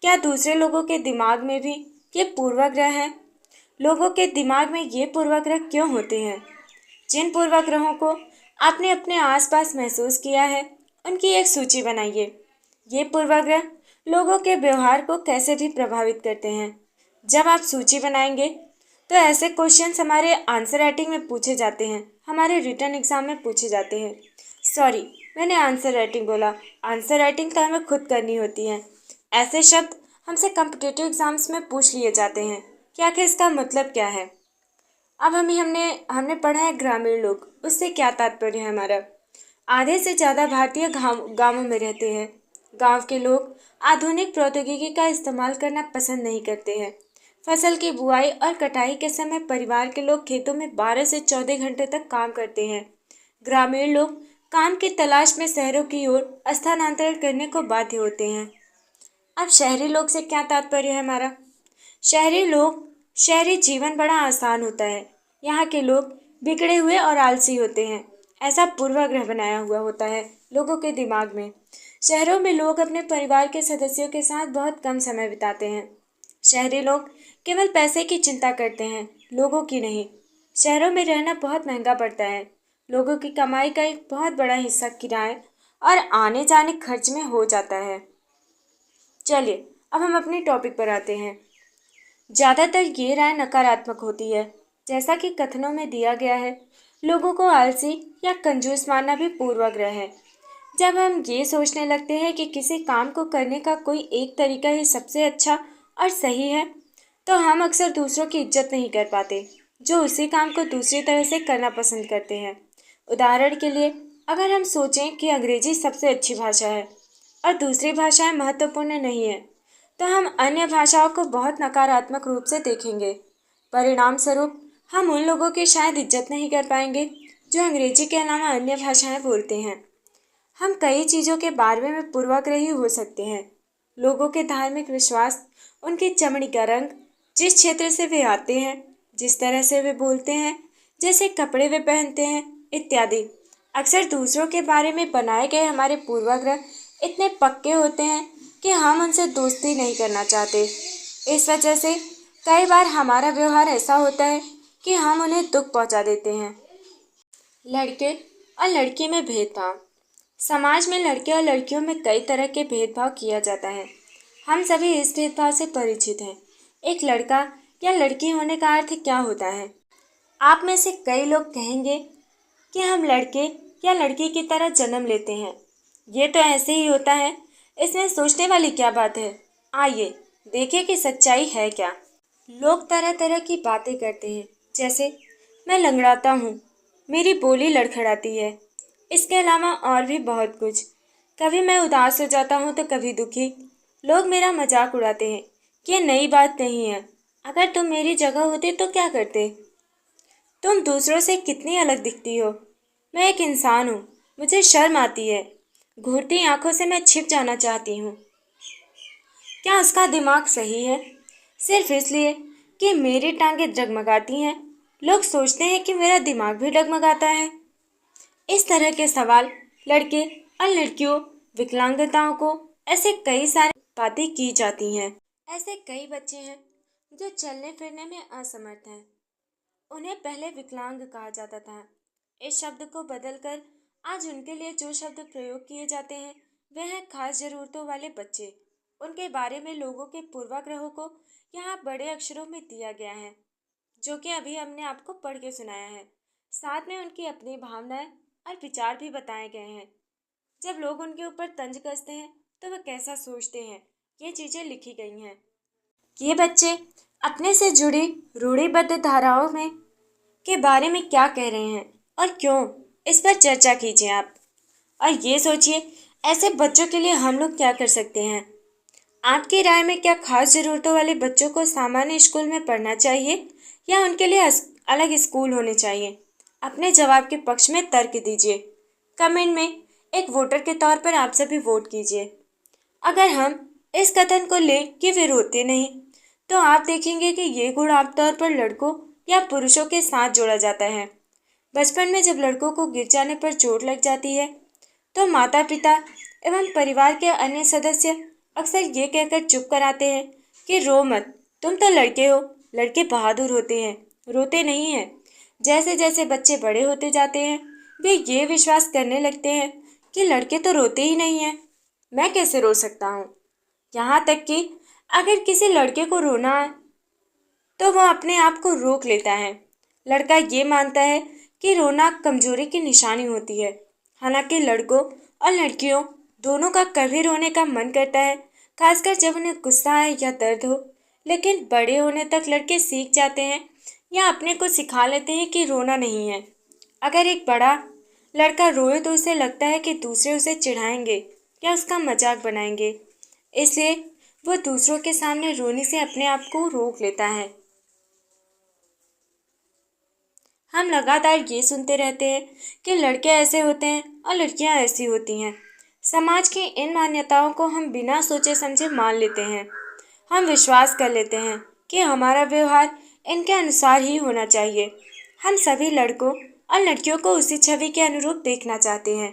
क्या दूसरे लोगों के दिमाग में भी ये पूर्वाग्रह हैं? लोगों के दिमाग में ये पूर्वाग्रह क्यों होते हैं? जिन पूर्वाग्रहों को आपने अपने आसपास महसूस किया है, उनकी एक सूची बनाइए। ये पूर्वाग्रह लोगों के व्यवहार को कैसे भी प्रभावित करते हैं। जब आप सूची बनाएंगे तो ऐसे क्वेश्चंस हमारे आंसर राइटिंग में पूछे जाते हैं, हमारे रिटर्न एग्जाम में पूछे जाते हैं। सॉरी, मैंने आंसर राइटिंग बोला। आंसर राइटिंग तो हमें खुद करनी होती है। ऐसे शब्द हमसे कॉम्पिटिटिव एग्जाम्स में पूछ लिए जाते हैं कि आखिर इसका मतलब क्या है। अब हमने पढ़ा है ग्रामीण लोग, उससे क्या तात्पर्य है हमारा? आधे से ज़्यादा भारतीय गांवों में रहते हैं। गांव के लोग आधुनिक प्रौद्योगिकी का इस्तेमाल करना पसंद नहीं करते हैं। फसल की बुआई और कटाई के समय परिवार के लोग खेतों में 12 से 14 घंटे तक काम करते हैं। ग्रामीण लोग काम की तलाश में शहरों की ओर स्थानांतरण करने को बाध्य होते हैं। अब शहरी लोग से क्या तात्पर्य है हमारा? शहरी जीवन बड़ा आसान होता है। यहाँ के लोग बिगड़े हुए और आलसी होते हैं, ऐसा पूर्वाग्रह बनाया हुआ होता है लोगों के दिमाग में। शहरों में लोग अपने परिवार के सदस्यों के साथ बहुत कम समय बिताते हैं। शहरी लोग केवल पैसे की चिंता करते हैं, लोगों की नहीं। शहरों में रहना बहुत महंगा पड़ता है। लोगों की कमाई का एक बहुत बड़ा हिस्सा किराए और आने जाने खर्च में हो जाता है। चलिए अब हम अपने टॉपिक पर आते हैं। ज़्यादातर ये राय नकारात्मक होती है। जैसा कि कथनों में दिया गया है, लोगों को आलसी या कंजूस मानना भी पूर्वाग्रह है। जब हम ये सोचने लगते हैं कि किसी काम को करने का कोई एक तरीका ही सबसे अच्छा और सही है, तो हम अक्सर दूसरों की इज्जत नहीं कर पाते जो उसी काम को दूसरी तरह से करना पसंद करते हैं। उदाहरण के लिए, अगर हम सोचें कि अंग्रेजी सबसे अच्छी भाषा है और दूसरी भाषाएं महत्वपूर्ण नहीं है, तो हम अन्य भाषाओं को बहुत नकारात्मक रूप से देखेंगे। परिणाम स्वरूप हम उन लोगों की शायद इज्जत नहीं कर पाएंगे जो अंग्रेजी के अलावा अन्य भाषाएं बोलते हैं। हम कई चीज़ों के बारे में पूर्वाग्रही हो सकते हैं। लोगों के धार्मिक विश्वास, उनकी चमड़ी का रंग, जिस क्षेत्र से वे आते हैं, जिस तरह से वे बोलते हैं, जैसे कपड़े वे पहनते हैं, इत्यादि। अक्सर दूसरों के बारे में बनाए गए हमारे पूर्वाग्रह इतने पक्के होते हैं कि हम उनसे दोस्ती नहीं करना चाहते। इस वजह से कई बार हमारा व्यवहार ऐसा होता है कि हम उन्हें दुख पहुंचा देते हैं। लड़के और लड़की में भेदभाव। समाज में लड़के और लड़कियों में कई तरह के भेदभाव किया जाता है। हम सभी इस भेदभाव से परिचित हैं। एक लड़का या लड़की होने का अर्थ क्या होता है? आप में से कई लोग कहेंगे कि हम लड़के या लड़की की तरह जन्म लेते हैं। ये तो ऐसे ही होता है, इसमें सोचने वाली क्या बात है? आइए देखें कि सच्चाई है क्या। लोग तरह तरह की बातें करते हैं, जैसे मैं लंगड़ाता हूँ, मेरी बोली लड़खड़ाती है। इसके अलावा और भी बहुत कुछ। कभी मैं उदास हो जाता हूँ तो कभी दुखी। लोग मेरा मजाक उड़ाते हैं कि ये नई बात नहीं है। अगर तुम मेरी जगह होते तो क्या करते? तुम दूसरों से कितनी अलग दिखती हो। मैं एक इंसान हूँ, मुझे शर्म आती है। घूरती आंखों से मैं छिप जाना चाहती हूँ। क्या उसका दिमाग सही है? सिर्फ इसलिए कि मेरी टांगें डगमगाती हैं, लोग सोचते हैं कि मेरा दिमाग भी डगमगाता है। इस तरह के सवाल लड़के और लड़कियों, विकलांगताओं को ऐसे कई सारी बातें की जाती हैं। ऐसे कई बच्चे हैं जो चलने फिरने में असमर्थ हैं। उन्हें पहले विकलांग कहा जाता था। इस शब्द को बदलकर आज उनके लिए जो शब्द प्रयोग किए जाते हैं वह है खास जरूरतों वाले बच्चे। उनके बारे में लोगों के पूर्वाग्रहों को यहाँ बड़े अक्षरों में दिया गया है, जो कि अभी हमने आपको पढ़ के सुनाया है। साथ में उनकी अपनी भावनाएं और विचार भी बताए गए हैं। जब लोग उनके ऊपर तंज कसते हैं तो वह कैसा सोचते हैं, ये चीजें लिखी गई हैं। ये बच्चे अपने से जुड़ी रूढ़िबद्ध धाराओं में के बारे में क्या कह रहे हैं और क्यों, इस पर चर्चा कीजिए आप। और ये सोचिए, ऐसे बच्चों के लिए हम लोग क्या कर सकते हैं। आपकी राय में क्या खास जरूरतों वाले बच्चों को सामान्य स्कूल में पढ़ना चाहिए या उनके लिए अलग स्कूल होने चाहिए? अपने जवाब के पक्ष में तर्क दीजिए। कमेंट में एक वोटर के तौर पर आप सभी वोट कीजिए। अगर हम इस कथन को ले कि वे रोते नहीं, तो आप देखेंगे कि ये गुण आमतौर पर लड़कों या पुरुषों के साथ जोड़ा जाता है। बचपन में जब लड़कों को गिर जाने पर चोट लग जाती है तो माता पिता एवं परिवार के अन्य सदस्य अक्सर ये कहकर चुप कराते हैं कि रो मत, तुम तो लड़के हो, लड़के बहादुर होते हैं, रोते नहीं हैं। जैसे जैसे बच्चे बड़े होते जाते हैं वे ये विश्वास करने लगते हैं कि लड़के तो रोते ही नहीं हैं, मैं कैसे रो सकता हूँ। यहाँ तक कि अगर किसी लड़के को रोना है तो वह अपने आप को रोक लेता है। लड़का ये मानता है कि रोना कमजोरी की निशानी होती है। हालांकि लड़कों और लड़कियों दोनों का कभी रोने का मन करता है, खासकर जब उन्हें गुस्सा आए या दर्द हो। लेकिन बड़े होने तक लड़के सीख जाते हैं या अपने को सिखा लेते हैं कि रोना नहीं है। अगर एक बड़ा लड़का रोए तो उसे लगता है कि दूसरे उसे चिढ़ाएंगे या उसका मजाक बनाएंगे, इसलिए वह दूसरों के सामने रोने से अपने आप को रोक लेता है। हम लगातार ये सुनते रहते हैं कि लड़के ऐसे होते हैं और लड़कियां ऐसी होती हैं। समाज की इन मान्यताओं को हम बिना सोचे समझे मान लेते हैं। हम विश्वास कर लेते हैं कि हमारा व्यवहार इनके अनुसार ही होना चाहिए। हम सभी लड़कों और लड़कियों को उसी छवि के अनुरूप देखना चाहते हैं।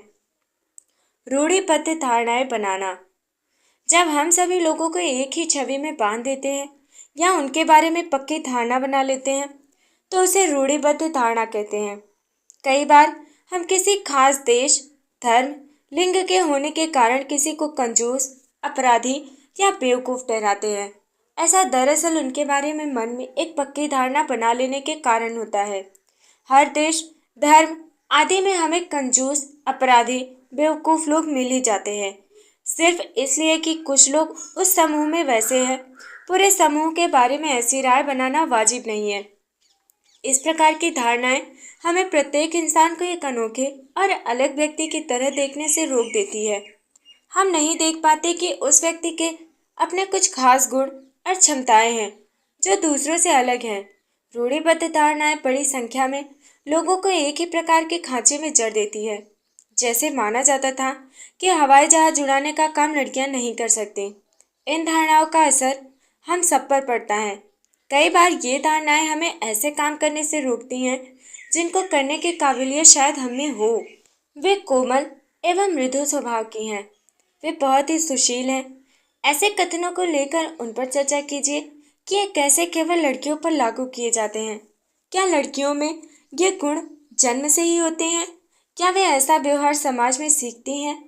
रूढ़िबद्ध धारणाएं बनाना। जब हम सभी लोगों को एक ही छवि में बांध देते हैं या उनके बारे में पक्की धारणा बना लेते हैं तो उसे रूढ़िबद्ध धारणा कहते हैं। कई बार हम किसी खास देश, धर्म, लिंग के होने के कारण किसी को कंजूस, अपराधी या बेवकूफ ठहराते हैं। ऐसा दरअसल उनके बारे में मन में एक पक्की धारणा बना लेने के कारण होता है। हर देश, धर्म आदि में हमें कंजूस, अपराधी, बेवकूफ लोग मिल ही जाते हैं। सिर्फ इसलिए कि कुछ लोग उस समूह में वैसे हैं, पूरे समूह के बारे में ऐसी राय बनाना वाजिब नहीं है। इस प्रकार की धारणाएं हमें प्रत्येक इंसान को एक अनोखे और अलग व्यक्ति की तरह देखने से रोक देती है। हम नहीं देख पाते कि उस व्यक्ति के अपने कुछ खास गुण और क्षमताएं हैं जो दूसरों से अलग हैं। रूढ़िबद्ध धारणाएं बड़ी संख्या में लोगों को एक ही प्रकार के खांचे में जड़ देती है। जैसे माना जाता था कि हवाई जहाज उड़ाने का काम लड़कियां नहीं कर सकती। इन धारणाओं का असर हम सब पर पड़ता है। कई बार ये धारणाएं हमें ऐसे काम करने से रोकती हैं जिनको करने की काबिलियत शायद हम में हो। वे कोमल एवं मृदु स्वभाव की हैं। वे बहुत ही सुशील हैं। ऐसे कथनों को लेकर उन पर चर्चा कीजिए कि ये कैसे केवल लड़कियों पर लागू किए जाते हैं। क्या लड़कियों में ये गुण जन्म से ही होते हैं? क्या वे ऐसा व्यवहार समाज में सीखती हैं?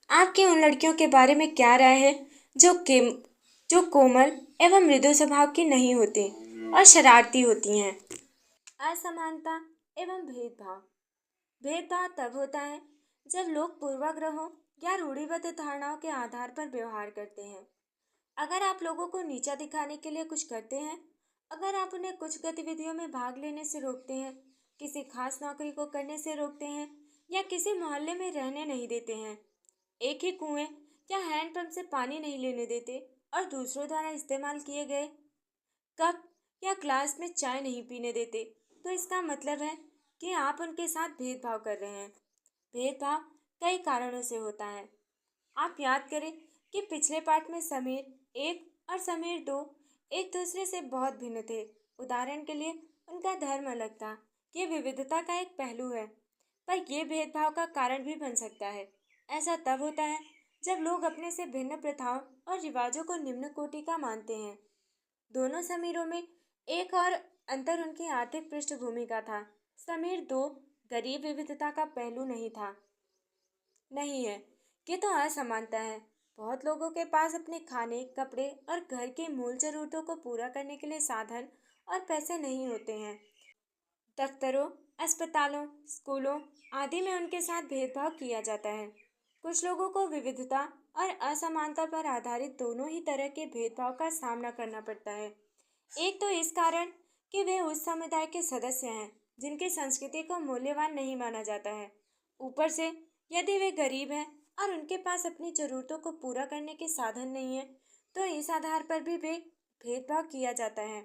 आपकी उन लड़कियों के बारे में क्या राय है जो कोमल एवं मृदु स्वभाव की नहीं होती और शरारती होती हैं? असमानता एवं भेदभाव। भेदभाव तब होता है जब लोग पूर्वाग्रहों या रूढ़िबद्ध धारणाओं के आधार पर व्यवहार करते हैं। अगर आप लोगों को नीचा दिखाने के लिए कुछ करते हैं, अगर आप उन्हें कुछ गतिविधियों में भाग लेने से रोकते हैं, किसी खास नौकरी को करने से रोकते हैं या किसी मोहल्ले में रहने नहीं देते हैं, एक ही कुएं या हैंडपंप से पानी नहीं लेने देते और दूसरों द्वारा इस्तेमाल किए गए कप या ग्लास में चाय नहीं पीने देते, तो इसका मतलब है कि आप उनके साथ भेदभाव कर रहे हैं। भेदभाव कई कारणों से होता है। आप याद करें कि पिछले पाठ में समीर एक और समीर दो एक दूसरे से बहुत भिन्न थे। उदाहरण के लिए उनका धर्म अलग था। ये विविधता का एक पहलू है, पर यह भेदभाव का कारण भी बन सकता है। ऐसा तब होता है जब लोग अपने से भिन्न प्रथाओं और रिवाजों को निम्न कोटि का मानते हैं। दोनों समीरों में एक और अंतर उनकी आर्थिक पृष्ठभूमि का था। समीर दो गरीब विविधता का पहलू नहीं है। ये तो असमानता है। बहुत लोगों के पास अपने खाने, कपड़े और घर की मूल जरूरतों को पूरा करने के लिए साधन और पैसे नहीं होते हैं। दफ्तरों, अस्पतालों, स्कूलों आदि में उनके साथ भेदभाव किया जाता है। कुछ लोगों को विविधता और असमानता पर आधारित दोनों ही तरह के भेदभाव का सामना करना पड़ता है। एक तो इस कारण कि वे उस समुदाय के सदस्य हैं जिनकी संस्कृति को मूल्यवान नहीं माना जाता है। ऊपर से यदि वे गरीब हैं और उनके पास अपनी जरूरतों को पूरा करने के साधन नहीं है, तो इस आधार पर भी वे भेदभाव किया जाता है।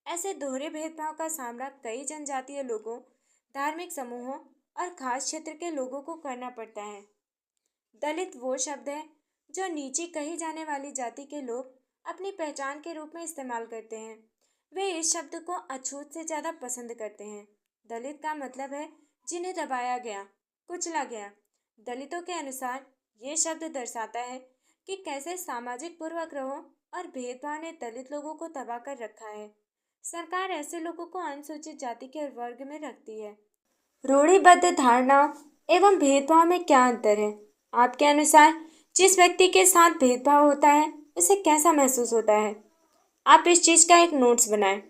ऐसे दोहरे भेदभाव का सामना कई जनजातीय लोगों, धार्मिक समूहों और खास क्षेत्र के लोगों को करना पड़ता है। दलित वो शब्द है जो नीची कही जाने वाली जाति के लोग अपनी पहचान के रूप में इस्तेमाल करते हैं। वे इस शब्द को अछूत से ज़्यादा पसंद करते हैं। दलित का मतलब है जिन्हें दबाया गया, कुचला गया। दलितों के अनुसार ये शब्द दर्शाता है कि कैसे सामाजिक पूर्वाग्रहों और भेदभाव ने दलित लोगों को दबा कर रखा है। सरकार ऐसे लोगों को अनुसूचित जाति के वर्ग में रखती है। रूढ़िबद्ध धारणाओं एवं भेदभाव में क्या अंतर है? आपके अनुसार जिस व्यक्ति के साथ भेदभाव होता है उसे कैसा महसूस होता है? आप इस चीज़ का एक नोट्स बनाएं।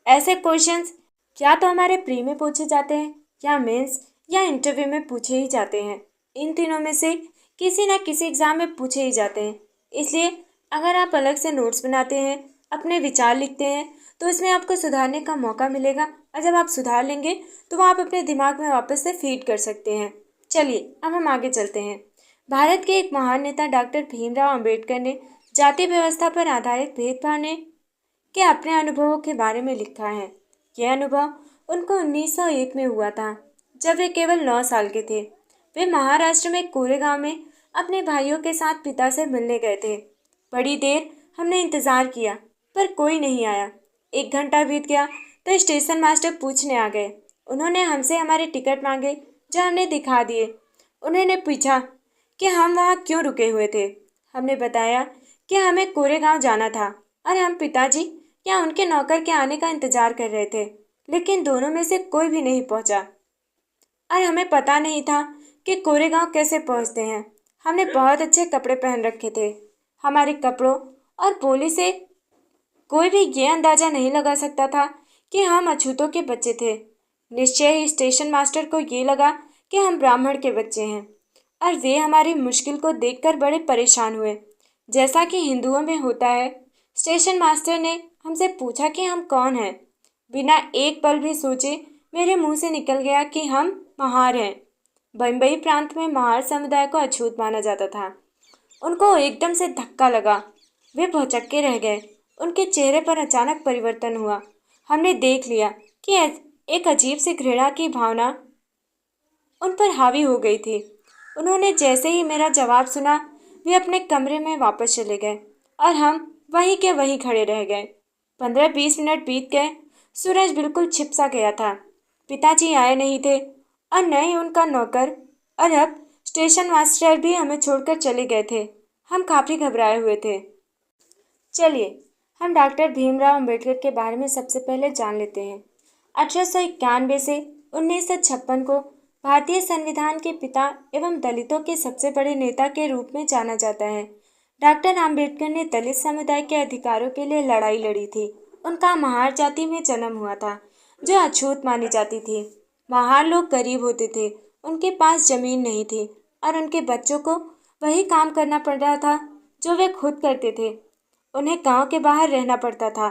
ऐसे क्वेश्चंस या तो हमारे प्री में पूछे जाते हैं या मेंस या इंटरव्यू में पूछे ही जाते हैं। इन तीनों में से किसी न किसी एग्जाम में पूछे ही जाते हैं। इसलिए अगर आप अलग से नोट्स बनाते हैं, अपने विचार लिखते हैं, तो इसमें आपको सुधारने का मौका मिलेगा और जब आप सुधार लेंगे तो वो आप अपने दिमाग में वापस से फीड कर सकते हैं। चलिए अब हम आगे चलते हैं। भारत के एक महान नेता डॉक्टर भीमराव अंबेडकर ने जाति व्यवस्था पर आधारित भेदभाव के अपने अनुभवों के बारे में लिखा है। यह अनुभव उनको 1901 में हुआ था, जब वे केवल 9 साल के थे। वे महाराष्ट्र में कोरेगांव में अपने भाइयों के साथ पिता से मिलने गए थे। बड़ी देर हमने इंतज़ार किया पर कोई नहीं आया। 1 घंटा बीत गया तो स्टेशन मास्टर पूछने आ गए। उन्होंने हमसे हमारे टिकट मांगे जो हमने दिखा दिए। उन्होंने पूछा कि हम वहाँ क्यों रुके हुए थे। हमने बताया कि हमें कोरेगांव जाना था और हम पिताजी या उनके नौकर के आने का इंतजार कर रहे थे, लेकिन दोनों में से कोई भी नहीं पहुंचा और हमें पता नहीं था कि कोरेगांव कैसे पहुंचते हैं। हमने बहुत अच्छे कपड़े पहन रखे थे। हमारे कपड़ों और बोली से कोई भी ये अंदाजा नहीं लगा सकता था कि हम अछूतों के बच्चे थे। निश्चय ही स्टेशन मास्टर को ये लगा कि हम ब्राह्मण के बच्चे हैं और वे हमारी मुश्किल को देखकर बड़े परेशान हुए। जैसा कि हिंदुओं में होता है, स्टेशन मास्टर ने हमसे पूछा कि हम कौन हैं। बिना एक पल भी सोचे मेरे मुंह से निकल गया कि हम महार हैं। बम्बई प्रांत में महार समुदाय को अछूत माना जाता था। उनको एकदम से धक्का लगा। वे भौचक्के रह गए। उनके चेहरे पर अचानक परिवर्तन हुआ। हमने देख लिया कि एक अजीब सी घृणा की भावना उन पर हावी हो गई थी। उन्होंने जैसे ही मेरा जवाब सुना, वे अपने कमरे में वापस चले गए और हम वहीं के वहीं खड़े रह गए। 15-20 मिनट बीत गए। सूरज बिल्कुल छिप सा गया था। पिताजी आए नहीं थे और न ही उनका नौकर, और अब स्टेशन मास्टर भी हमें छोड़कर चले गए थे। हम काफ़ी घबराए हुए थे। चलिए हम डॉक्टर भीमराव अंबेडकर के बारे में सबसे पहले जान लेते हैं। 1891 से 1956 को भारतीय संविधान के पिता एवं दलितों के सबसे बड़े नेता के रूप में जाना जाता है। डॉक्टर अंबेडकर ने दलित समुदाय के अधिकारों के लिए लड़ाई लड़ी थी। उनका महार जाति में जन्म हुआ था, जो अछूत मानी जाती थी। महार लोग गरीब होते थे, उनके पास जमीन नहीं थी और उनके बच्चों को वही काम करना पड़ रहा था जो वे खुद करते थे। उन्हें गांव के बाहर रहना पड़ता था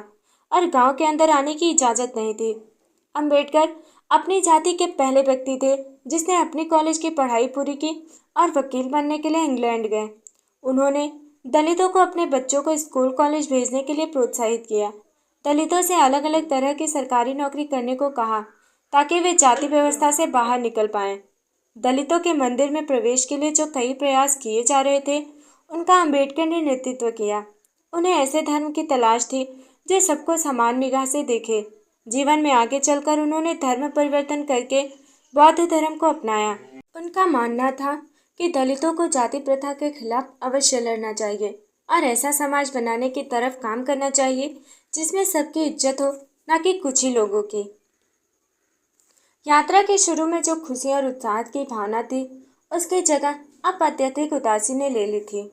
और गांव के अंदर आने की इजाज़त नहीं थी। अंबेडकर अपनी जाति के पहले व्यक्ति थे जिसने अपनी कॉलेज की पढ़ाई पूरी की और वकील बनने के लिए इंग्लैंड गए। उन्होंने दलितों को अपने बच्चों को स्कूल कॉलेज भेजने के लिए प्रोत्साहित किया। दलितों से अलग अलग तरह की सरकारी नौकरी करने को कहा ताकि वे जाति व्यवस्था से बाहर निकल पाएं। दलितों के मंदिर में प्रवेश के लिए जो कई प्रयास किए जा रहे थे, उनका अंबेडकर ने नेतृत्व किया। उन्हें ऐसे धर्म की तलाश थी जो सबको समान निगाह से देखे। जीवन में आगे चलकर उन्होंने धर्म परिवर्तन करके बौद्ध धर्म को अपनाया। उनका मानना था कि दलितों को जाति प्रथा के खिलाफ अवश्य लड़ना चाहिए और ऐसा समाज बनाने की तरफ काम करना चाहिए जिसमें सबकी इज्जत हो, न कि कुछ ही लोगों की। यात्रा के शुरू में जो खुशी और उत्साह की भावना थी, उसकी जगह अब अत्यधिक उदासी ने ले ली थी।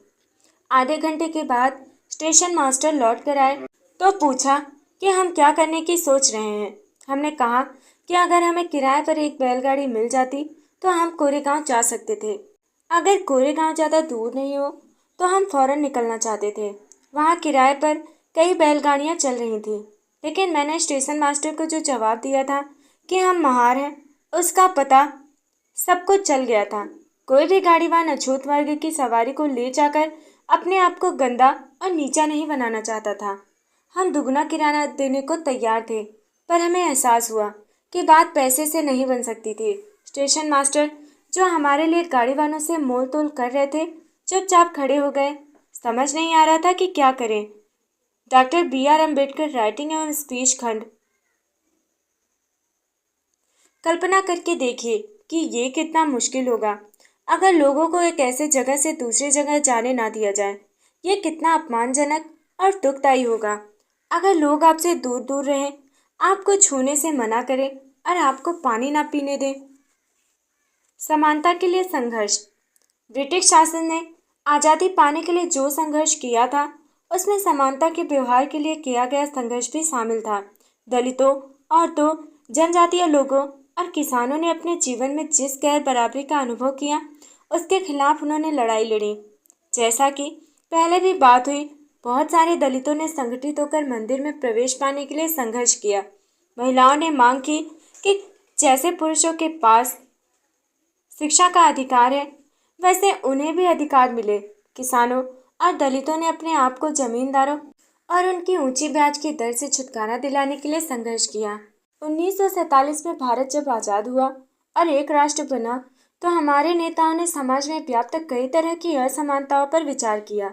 आधे घंटे के बाद स्टेशन मास्टर लौट कर आए तो पूछा कि हम क्या करने की सोच रहे हैं। हमने कहा कि अगर हमें किराए पर एक बैलगाड़ी मिल जाती तो हम कोरेगांव जा सकते थे। अगर कोरेगांव ज़्यादा दूर नहीं हो तो हम फौरन निकलना चाहते थे। वहाँ किराए पर कई बैलगाड़ियाँ चल रही थीं, लेकिन मैंने स्टेशन मास्टर को जो जवाब दिया था कि हम महार हैं, उसका पता सब कुछ चल गया था। कोई भी गाड़ी वहाँ अछूत वर्ग की सवारी को ले जाकर अपने आप को गंदा और नीचा नहीं बनाना चाहता था। हम दुगना किराया देने को तैयार थे, पर हमें एहसास हुआ कि बात पैसे से नहीं बन सकती थी। स्टेशन मास्टर जो हमारे लिए गाड़ी वालों से मोल तोल कर रहे थे, चुपचाप खड़े हो गए। समझ नहीं आ रहा था कि क्या करें। Doctor B.R. अम्बेडकर राइटिंग एवं स्पीच खंड। कल्पना करके देखिए कि ये कितना मुश्किल होगा अगर लोगों को एक ऐसे जगह से दूसरी जगह जाने ना दिया जाए। ये कितना अपमानजनक और दुखदायी होगा अगर लोग आपसे दूर दूर रहें, आपको छूने से मना करें और आपको पानी ना पीने दें। समानता के लिए संघर्ष। ब्रिटिश शासन ने आज़ादी पाने के लिए जो संघर्ष किया था, उसमें समानता के व्यवहार के लिए किया गया संघर्ष भी शामिल था। दलितों, औरतों, जनजातीय लोगों और किसानों ने अपने जीवन में जिस गैर बराबरी का अनुभव किया, उसके खिलाफ उन्होंने लड़ाई लड़ी। जैसा कि पहले भी बात हुई, बहुत सारे दलितों ने संगठित होकर मंदिर में प्रवेश पाने के लिए संघर्ष किया। महिलाओं ने मांग की कि जैसे पुरुषों के पास शिक्षा का अधिकार है, वैसे उन्हें भी अधिकार मिले। किसानों और दलितों ने अपने आप को जमींदारों और उनकी ऊंची ब्याज की दर से छुटकारा दिलाने के लिए संघर्ष किया। 1947 में भारत जब आज़ाद हुआ और एक राष्ट्र बना, तो हमारे नेताओं ने समाज में व्याप्त कई तरह की असमानताओं पर विचार किया।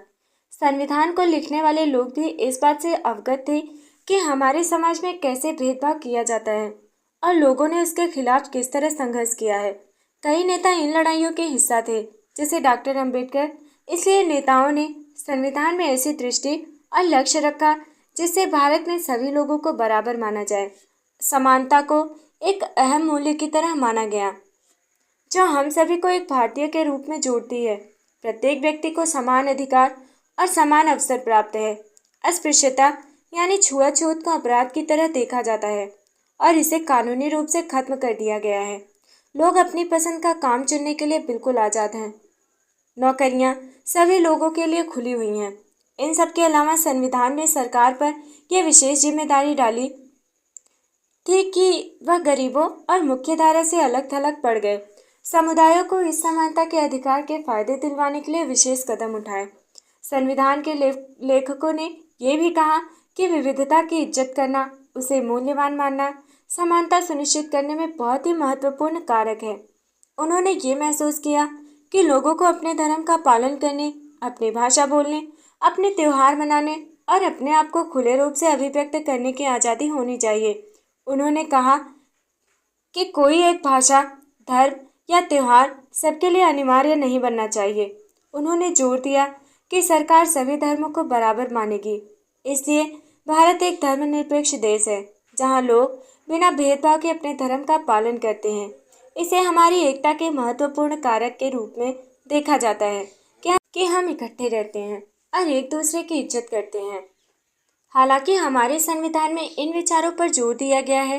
संविधान को लिखने वाले लोग भी इस बात से अवगत थे कि हमारे समाज में कैसे भेदभाव किया जाता है और लोगों ने उसके खिलाफ किस तरह संघर्ष किया है। कई नेता इन लड़ाइयों के हिस्सा थे, जैसे डॉक्टर अम्बेडकर। इसलिए नेताओं ने संविधान में ऐसी दृष्टि और लक्ष्य रखा जिससे भारत में सभी लोगों को बराबर माना जाए। समानता को एक अहम मूल्य की तरह माना गया, जो हम सभी को एक भारतीय के रूप में जोड़ती है। प्रत्येक व्यक्ति को समान अधिकार और समान अवसर प्राप्त है। अस्पृश्यता यानी छुआछूत को अपराध की तरह देखा जाता है और इसे कानूनी रूप से खत्म कर दिया गया है। लोग अपनी पसंद का काम चुनने के लिए बिल्कुल आज़ाद हैं। नौकरियां सभी लोगों के लिए खुली हुई हैं। इन सब के अलावा संविधान ने सरकार पर यह विशेष जिम्मेदारी डाली थी कि वह गरीबों और मुख्यधारा से अलग थलग पड़ गए समुदायों को इस समानता के अधिकार के फायदे दिलवाने के लिए विशेष कदम उठाए। संविधान के लेखकों ने यह भी कहा कि विविधता की इज्जत करना, उसे मूल्यवान मानना, समानता सुनिश्चित करने में बहुत ही महत्वपूर्ण कारक है। उन्होंने ये महसूस किया कि लोगों को अपने धर्म का पालन करने, अपनी भाषा बोलने, अपने त्योहार मनाने और अपने आप को खुले रूप से अभिव्यक्त करने की आज़ादी होनी चाहिए। उन्होंने कहा कि कोई एक भाषा, धर्म या त्योहार सबके लिए अनिवार्य नहीं बनना चाहिए। उन्होंने जोर दिया कि सरकार सभी धर्मों को बराबर मानेगी। इसलिए भारत एक धर्मनिरपेक्ष देश है, जहाँ लोग बिना भेदभाव के अपने धर्म का पालन करते हैं। इसे हमारी एकता के महत्वपूर्ण कारक के रूप में देखा जाता है कि हम इकट्ठे रहते हैं और एक दूसरे की इज्जत करते हैं। हालांकि हमारे संविधान में इन विचारों पर जोर दिया गया है,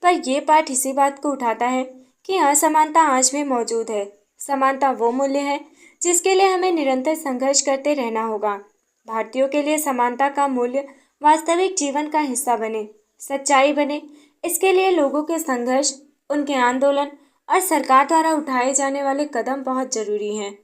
पर यह पाठ इसी बात को उठाता है कि असमानता आज भी मौजूद है। समानता वो मूल्य है जिसके लिए हमें निरंतर संघर्ष करते रहना होगा। भारतीयों के लिए समानता का मूल्य वास्तविक जीवन का हिस्सा बने, सच्चाई बने, इसके लिए लोगों के संघर्ष, उनके आंदोलन और सरकार द्वारा उठाए जाने वाले कदम बहुत जरूरी हैं।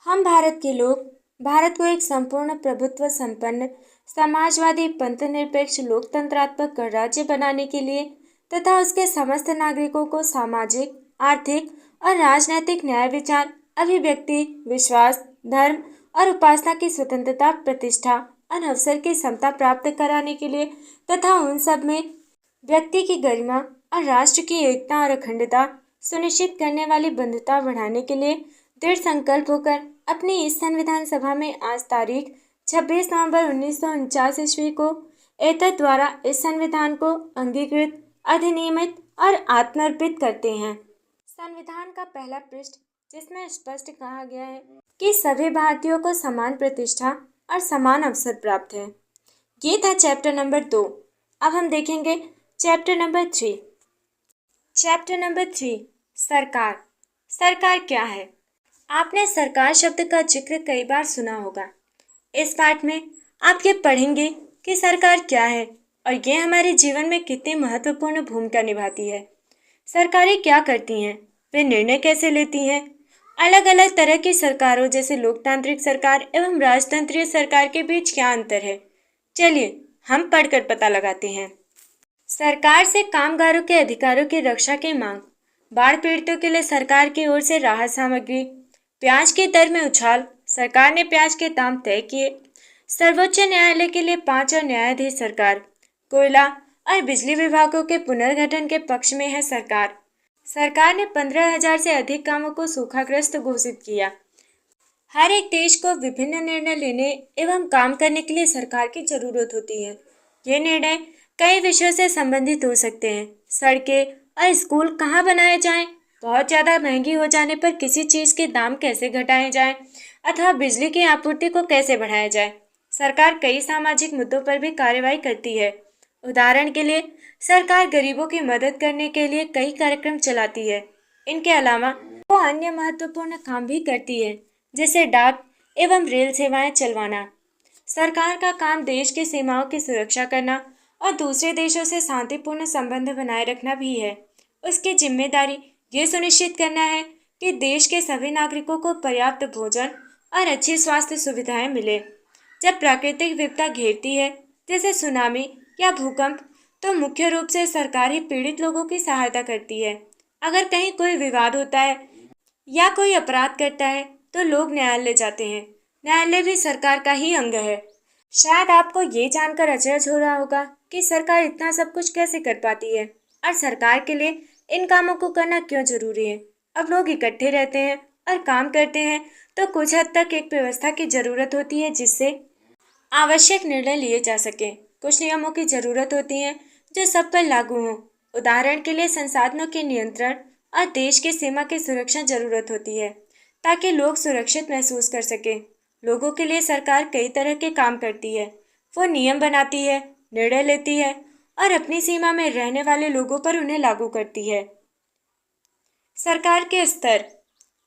हम भारत के लोग भारत को एक संपूर्ण प्रभुत्व संपन्न समाजवादी पंथनिरपेक्ष लोकतंत्रात्मक गणराज्य बनाने के लिए तथा उसके समस्त नागरिकों को सामाजिक, आर्थिक और राजनैतिक न्याय, विचार, अभिव्यक्ति, विश्वास, धर्म और उपासना की स्वतंत्रता, प्रतिष्ठा और अवसर की समता प्राप्त कराने के लिए तथा उन सब में व्यक्ति की गरिमा और राष्ट्र की एकता और अखंडता सुनिश्चित करने वाली बंधुता बढ़ाने के लिए दृढ़ संकल्प होकर अपनी इस संविधान सभा में आज तारीख 26 नवंबर 1949 ईस्वी को एतद द्वारा इस संविधान को अंगीकृत, अधिनियमित और आत्मर्पित करते हैं। संविधान का पहला पृष्ठ, जिसमें स्पष्ट कहा गया है कि सभी भारतीयों को समान प्रतिष्ठा और समान अवसर प्राप्त है। ये था चैप्टर नंबर 2। अब हम देखेंगे चैप्टर नंबर 3। चैप्टर नंबर 3, सरकार। सरकार क्या है? आपने सरकार शब्द का जिक्र कई बार सुना होगा। इस पाठ में आप ये पढ़ेंगे कि सरकार क्या है और ये हमारे जीवन में कितनी महत्वपूर्ण भूमिका निभाती है। सरकारें क्या करती हैं, वे निर्णय कैसे लेती हैं, अलग अलग तरह की सरकारों जैसे लोकतांत्रिक सरकार एवं राजतंत्रीय सरकार के बीच क्या अंतर है, चलिए हम पढ़कर पता लगाते हैं। सरकार से कामगारों के अधिकारों की रक्षा की मांग, बाढ़ पीड़ितों के लिए सरकार की ओर से राहत सामग्री, प्याज की दर में उछाल, सरकार ने प्याज के दाम तय किए, सर्वोच्च न्यायालय के लिए 5 और न्यायाधीश सरकार, कोयला और बिजली विभागों के पुनर्गठन के पक्ष में है सरकार। सरकार ने 15,000 से अधिक कामों को सूखाग्रस्त घोषित किया। हर एक देश को विभिन्न निर्णय लेने एवं काम करने के लिए सरकार की जरूरत होती है। ये निर्णय कई विषयों से संबंधित हो सकते हैं। सड़कें और स्कूल कहाँ बनाए जाएं, बहुत ज़्यादा महंगी हो जाने पर किसी चीज़ के दाम कैसे घटाए जाएं, अथवा बिजली की आपूर्ति को कैसे बढ़ाया जाए। सरकार कई सामाजिक मुद्दों पर भी कार्रवाई करती है। उदाहरण के लिए सरकार गरीबों की मदद करने के लिए कई कार्यक्रम चलाती है। इनके अलावा वो अन्य महत्वपूर्ण काम भी करती है, जैसे डाक एवं रेल सेवाएं चलवाना। सरकार का काम देश की सीमाओं की सुरक्षा करना और दूसरे देशों से शांतिपूर्ण संबंध बनाए रखना भी है। उसकी जिम्मेदारी ये सुनिश्चित करना है कि देश के सभी नागरिकों को पर्याप्त भोजन और अच्छी स्वास्थ्य सुविधाएं मिले। जब प्राकृतिक विपदा घेरती है, जैसे सुनामी या भूकंप, तो मुख्य रूप से सरकार ही पीड़ित लोगों की सहायता करती है। अगर कहीं कोई विवाद होता है या कोई अपराध करता है तो लोग न्यायालय जाते हैं। न्यायालय भी सरकार का ही अंग है। शायद आपको ये जानकर अचरज हो रहा होगा कि सरकार इतना सब कुछ कैसे कर पाती है और सरकार के लिए इन कामों को करना क्यों जरूरी है। अब लोग इकट्ठे रहते हैं और काम करते हैं तो कुछ हद तक एक व्यवस्था की जरूरत होती है जिससे आवश्यक निर्णय लिए जा सके। कुछ नियमों की जरूरत होती है जो सब पर लागू हों। उदाहरण के लिए संसाधनों के नियंत्रण और देश की सीमा की सुरक्षा जरूरत होती है ताकि लोग सुरक्षित महसूस कर सके। लोगों के लिए सरकार कई तरह के काम करती है। वो नियम बनाती है, निर्णय लेती है और अपनी सीमा में रहने वाले लोगों पर उन्हें लागू करती है। सरकार के स्तर।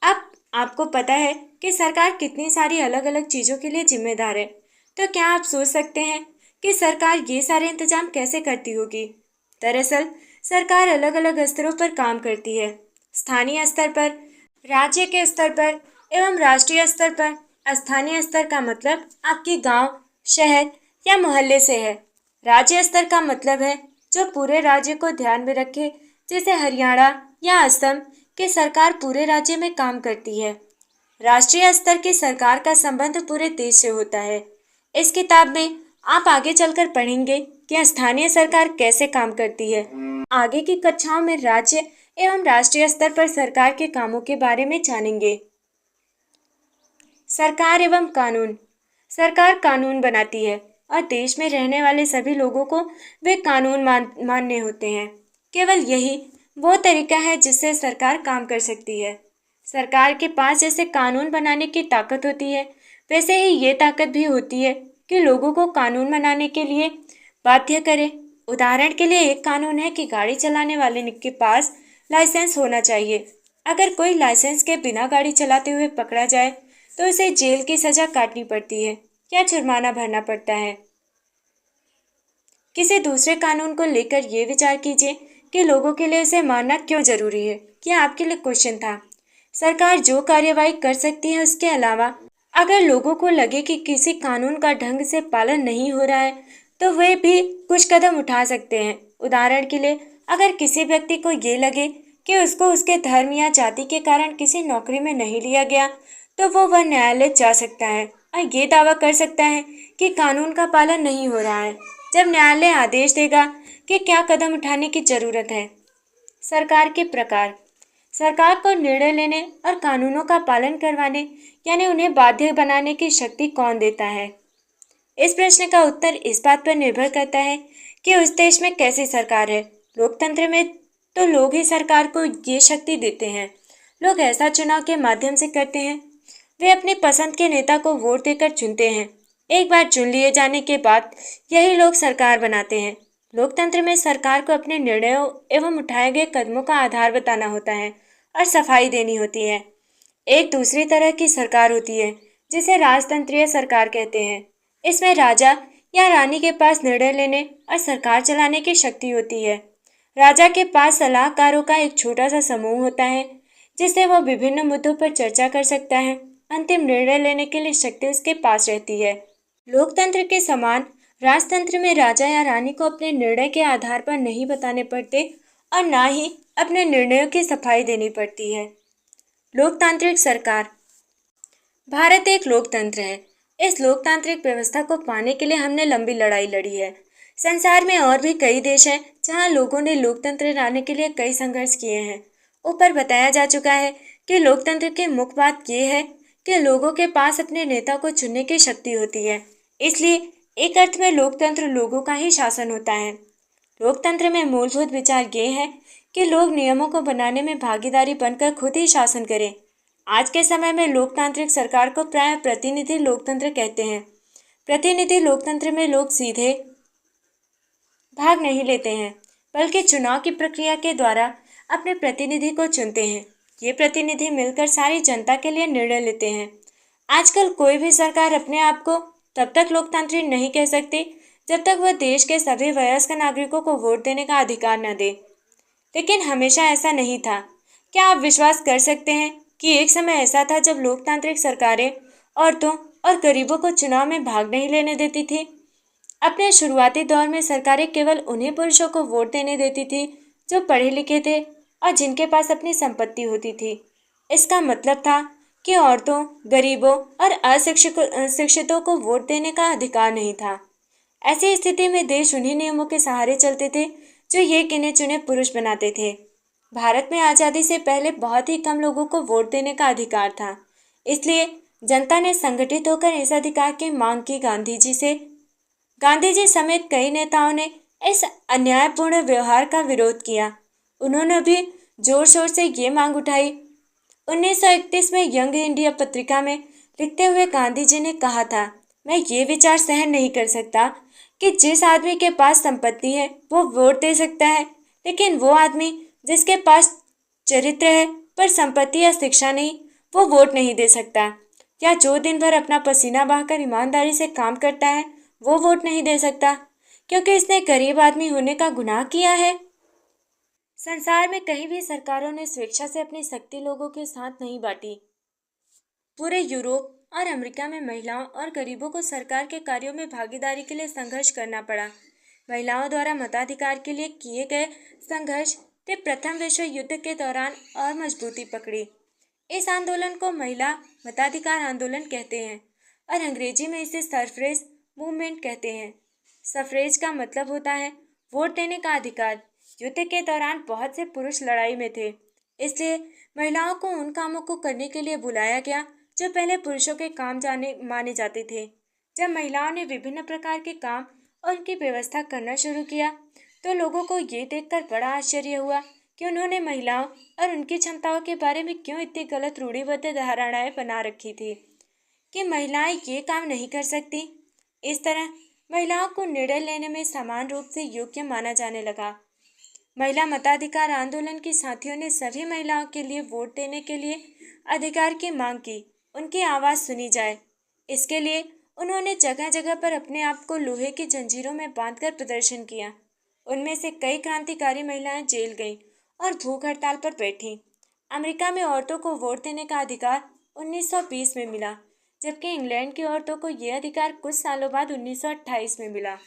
अब आपको पता है कि सरकार कितनी सारी अलग अलग चीज़ों के लिए जिम्मेदार है, तो क्या आप सोच सकते हैं कि सरकार ये सारे इंतजाम कैसे करती होगी। दरअसल सरकार अलग अलग स्तरों पर काम करती है। स्थानीय स्तर पर, राज्य के स्तर पर एवं राष्ट्रीय स्तर पर। स्थानीय स्तर का मतलब आपके गांव, शहर या मोहल्ले से है। राज्य स्तर का मतलब है जो पूरे राज्य को ध्यान में रखे, जैसे हरियाणा या असम की सरकार पूरे राज्य में काम करती है। राष्ट्रीय स्तर की सरकार का संबंध पूरे देश से होता है। इस किताब में आप आगे चलकर पढ़ेंगे कि स्थानीय सरकार कैसे काम करती है। आगे की कक्षाओं में राज्य एवं राष्ट्रीय स्तर पर सरकार के कामों के बारे में जानेंगे। सरकार एवं कानून। सरकार कानून बनाती है और देश में रहने वाले सभी लोगों को वे कानून मानने होते हैं। केवल यही वो तरीका है जिससे सरकार काम कर सकती है। सरकार के पास जैसे कानून बनाने की ताकत होती है, वैसे ही ये ताकत भी होती है कि लोगों को कानून बनाने के लिए बाध्य करे। उदाहरण के लिए एक कानून है कि गाड़ी चलाने वाले के पास लाइसेंस होना चाहिए। अगर कोई लाइसेंस के बिना गाड़ी चलाते हुए पकड़ा जाए तो उसे जेल की सजा काटनी पड़ती है या जुर्माना भरना पड़ता है। किसी दूसरे कानून को लेकर ये विचार कीजिए कि लोगों के लिए उसे मानना क्यों जरूरी है। यह आपके लिए क्वेश्चन था। सरकार जो कार्यवाही कर सकती है उसके अलावा अगर लोगों को लगे कि किसी कानून का ढंग से पालन नहीं हो रहा है तो वे भी कुछ कदम उठा सकते हैं। उदाहरण के लिए अगर किसी व्यक्ति को ये लगे कि उसको उसके धर्म या जाति के कारण किसी नौकरी में नहीं लिया गया तो वह न्यायालय जा सकता है और ये दावा कर सकता है कि कानून का पालन नहीं हो रहा है। जब न्यायालय आदेश देगा कि क्या कदम उठाने की जरूरत है। सरकार के प्रकार। सरकार को निर्णय लेने और कानूनों का पालन करवाने यानी उन्हें बाध्य बनाने की शक्ति कौन देता है? इस प्रश्न का उत्तर इस बात पर निर्भर करता है कि उस देश में कैसी सरकार है। लोकतंत्र में तो लोग ही सरकार को ये शक्ति देते हैं। लोग ऐसा चुनाव के माध्यम से करते हैं। वे अपनी पसंद के नेता को वोट देकर चुनते हैं। एक बार चुन लिए जाने के बाद यही लोग सरकार बनाते हैं। लोकतंत्र में सरकार को अपने निर्णयों एवं उठाए गए कदमों का आधार बताना होता है और सफाई देनी होती है। एक दूसरी तरह की सरकार होती है जिसे राजतंत्रीय सरकार कहते हैं। इसमें राजा या रानी के पास निर्णय लेने और सरकार चलाने की शक्ति होती है। राजा के पास सलाहकारों का एक छोटा सा समूह होता है जिससे वह विभिन्न मुद्दों पर चर्चा कर सकता है। अंतिम निर्णय लेने के लिए शक्ति उसके पास रहती है। लोकतंत्र के समान राजतंत्र में राजा या रानी को अपने निर्णय के आधार पर नहीं बताने पड़ते और ना ही अपने निर्णयों की सफाई देनी पड़ती है। लोकतांत्रिक सरकार। भारत एक लोकतंत्र है। इस लोकतांत्रिक व्यवस्था को पाने के लिए हमने लंबी लड़ाई लड़ी है। संसार में और भी कई देश हैं जहां लोगों ने लोकतंत्र लाने के लिए कई संघर्ष किए हैं। ऊपर बताया जा चुका है कि लोकतंत्र की मुख्य बात यह है कि लोगों के पास अपने नेता को चुनने की शक्ति होती है। इसलिए एक अर्थ में लोकतंत्र लोगों का ही शासन होता है। लोकतंत्र में मूलभूत विचार ये है कि लोग नियमों को बनाने में भागीदारी बनकर खुद ही शासन करें। आज के समय में लोकतांत्रिक सरकार को प्रायः प्रतिनिधि लोकतंत्र कहते हैं। प्रतिनिधि लोकतंत्र में लोग सीधे भाग नहीं लेते हैं बल्कि चुनाव की प्रक्रिया के द्वारा अपने प्रतिनिधि को चुनते हैं। ये प्रतिनिधि मिलकर सारी जनता के लिए निर्णय लेते हैं। आजकल कोई भी सरकार अपने आप को तब तक लोकतांत्रिक नहीं कह सकती जब तक वह देश के सभी वयस्क नागरिकों को वोट देने का अधिकार न दे। लेकिन हमेशा ऐसा नहीं था। क्या आप विश्वास कर सकते हैं कि एक समय ऐसा था जब लोकतांत्रिक सरकारें औरतों और गरीबों को चुनाव में भाग नहीं लेने देती थी? अपने शुरुआती दौर में सरकारें केवल उन्हीं पुरुषों को वोट देने देती थी जो पढ़े लिखे थे और जिनके पास अपनी संपत्ति होती थी। इसका मतलब था कि औरतों, गरीबों और अशिक्षितों को वोट देने का अधिकार नहीं था। ऐसी स्थिति में देश उन्हीं नियमों के सहारे चलते थे जो ये गिने चुने पुरुष बनाते थे। भारत में आज़ादी से पहले बहुत ही कम लोगों को वोट देने का अधिकार था। इसलिए जनता ने संगठित होकर इस अधिकार की मांग की गांधी जी से। गांधी जी समेत कई नेताओं ने इस अन्यायपूर्ण व्यवहार का विरोध किया। उन्होंने भी जोर शोर से ये मांग उठाई। 1931 में यंग इंडिया पत्रिका में लिखते हुए गांधी जी ने कहा था, मैं ये विचार सहन नहीं कर सकता कि जिस आदमी के पास संपत्ति है वो वोट दे सकता है, लेकिन वो आदमी जिसके पास चरित्र है पर संपत्ति या शिक्षा नहीं, वो वोट नहीं दे सकता। या जो दिन भर अपना पसीना बहाकर ईमानदारी से काम करता है वो वोट नहीं दे सकता क्योंकि इसने गरीब आदमी होने का गुनाह किया है। संसार में कहीं भी सरकारों ने स्वेच्छा से अपनी शक्ति लोगों के साथ नहीं बांटी। पूरे यूरोप और अमेरिका में महिलाओं और गरीबों को सरकार के कार्यों में भागीदारी के लिए संघर्ष करना पड़ा। महिलाओं द्वारा मताधिकार के लिए किए गए संघर्ष ने प्रथम विश्व युद्ध के दौरान और मजबूती पकड़ी। इस आंदोलन को महिला मताधिकार आंदोलन कहते हैं और अंग्रेजी में इसे सफरेज मूवमेंट कहते हैं। सफरेज का मतलब होता है वोट देने का अधिकार। युद्ध के दौरान बहुत से पुरुष लड़ाई में थे, इसलिए महिलाओं को उन कामों को करने के लिए बुलाया गया जो पहले पुरुषों के काम माने जाते थे। जब महिलाओं ने विभिन्न प्रकार के काम और उनकी व्यवस्था करना शुरू किया तो लोगों को ये देखकर बड़ा आश्चर्य हुआ कि उन्होंने महिलाओं और उनकी क्षमताओं के बारे में क्यों इतनी गलत रूढ़िबद्ध धारणाएं बना रखी थी कि महिलाएं ये काम नहीं कर सकती। इस तरह महिलाओं को निर्णय लेने में समान रूप से योग्य माना जाने लगा। महिला मताधिकार आंदोलन की साथियों ने सभी महिलाओं के लिए वोट देने के लिए अधिकार की मांग की, उनकी आवाज़ सुनी जाए। इसके लिए उन्होंने जगह जगह पर अपने आप को लोहे की जंजीरों में बांधकर प्रदर्शन किया। उनमें से कई क्रांतिकारी महिलाएं जेल गईं और भूख हड़ताल पर बैठीं। अमेरिका में औरतों को वोट देने का अधिकार 1920 में मिला, जबकि इंग्लैंड की औरतों को यह अधिकार कुछ सालों बाद 1928 में मिला।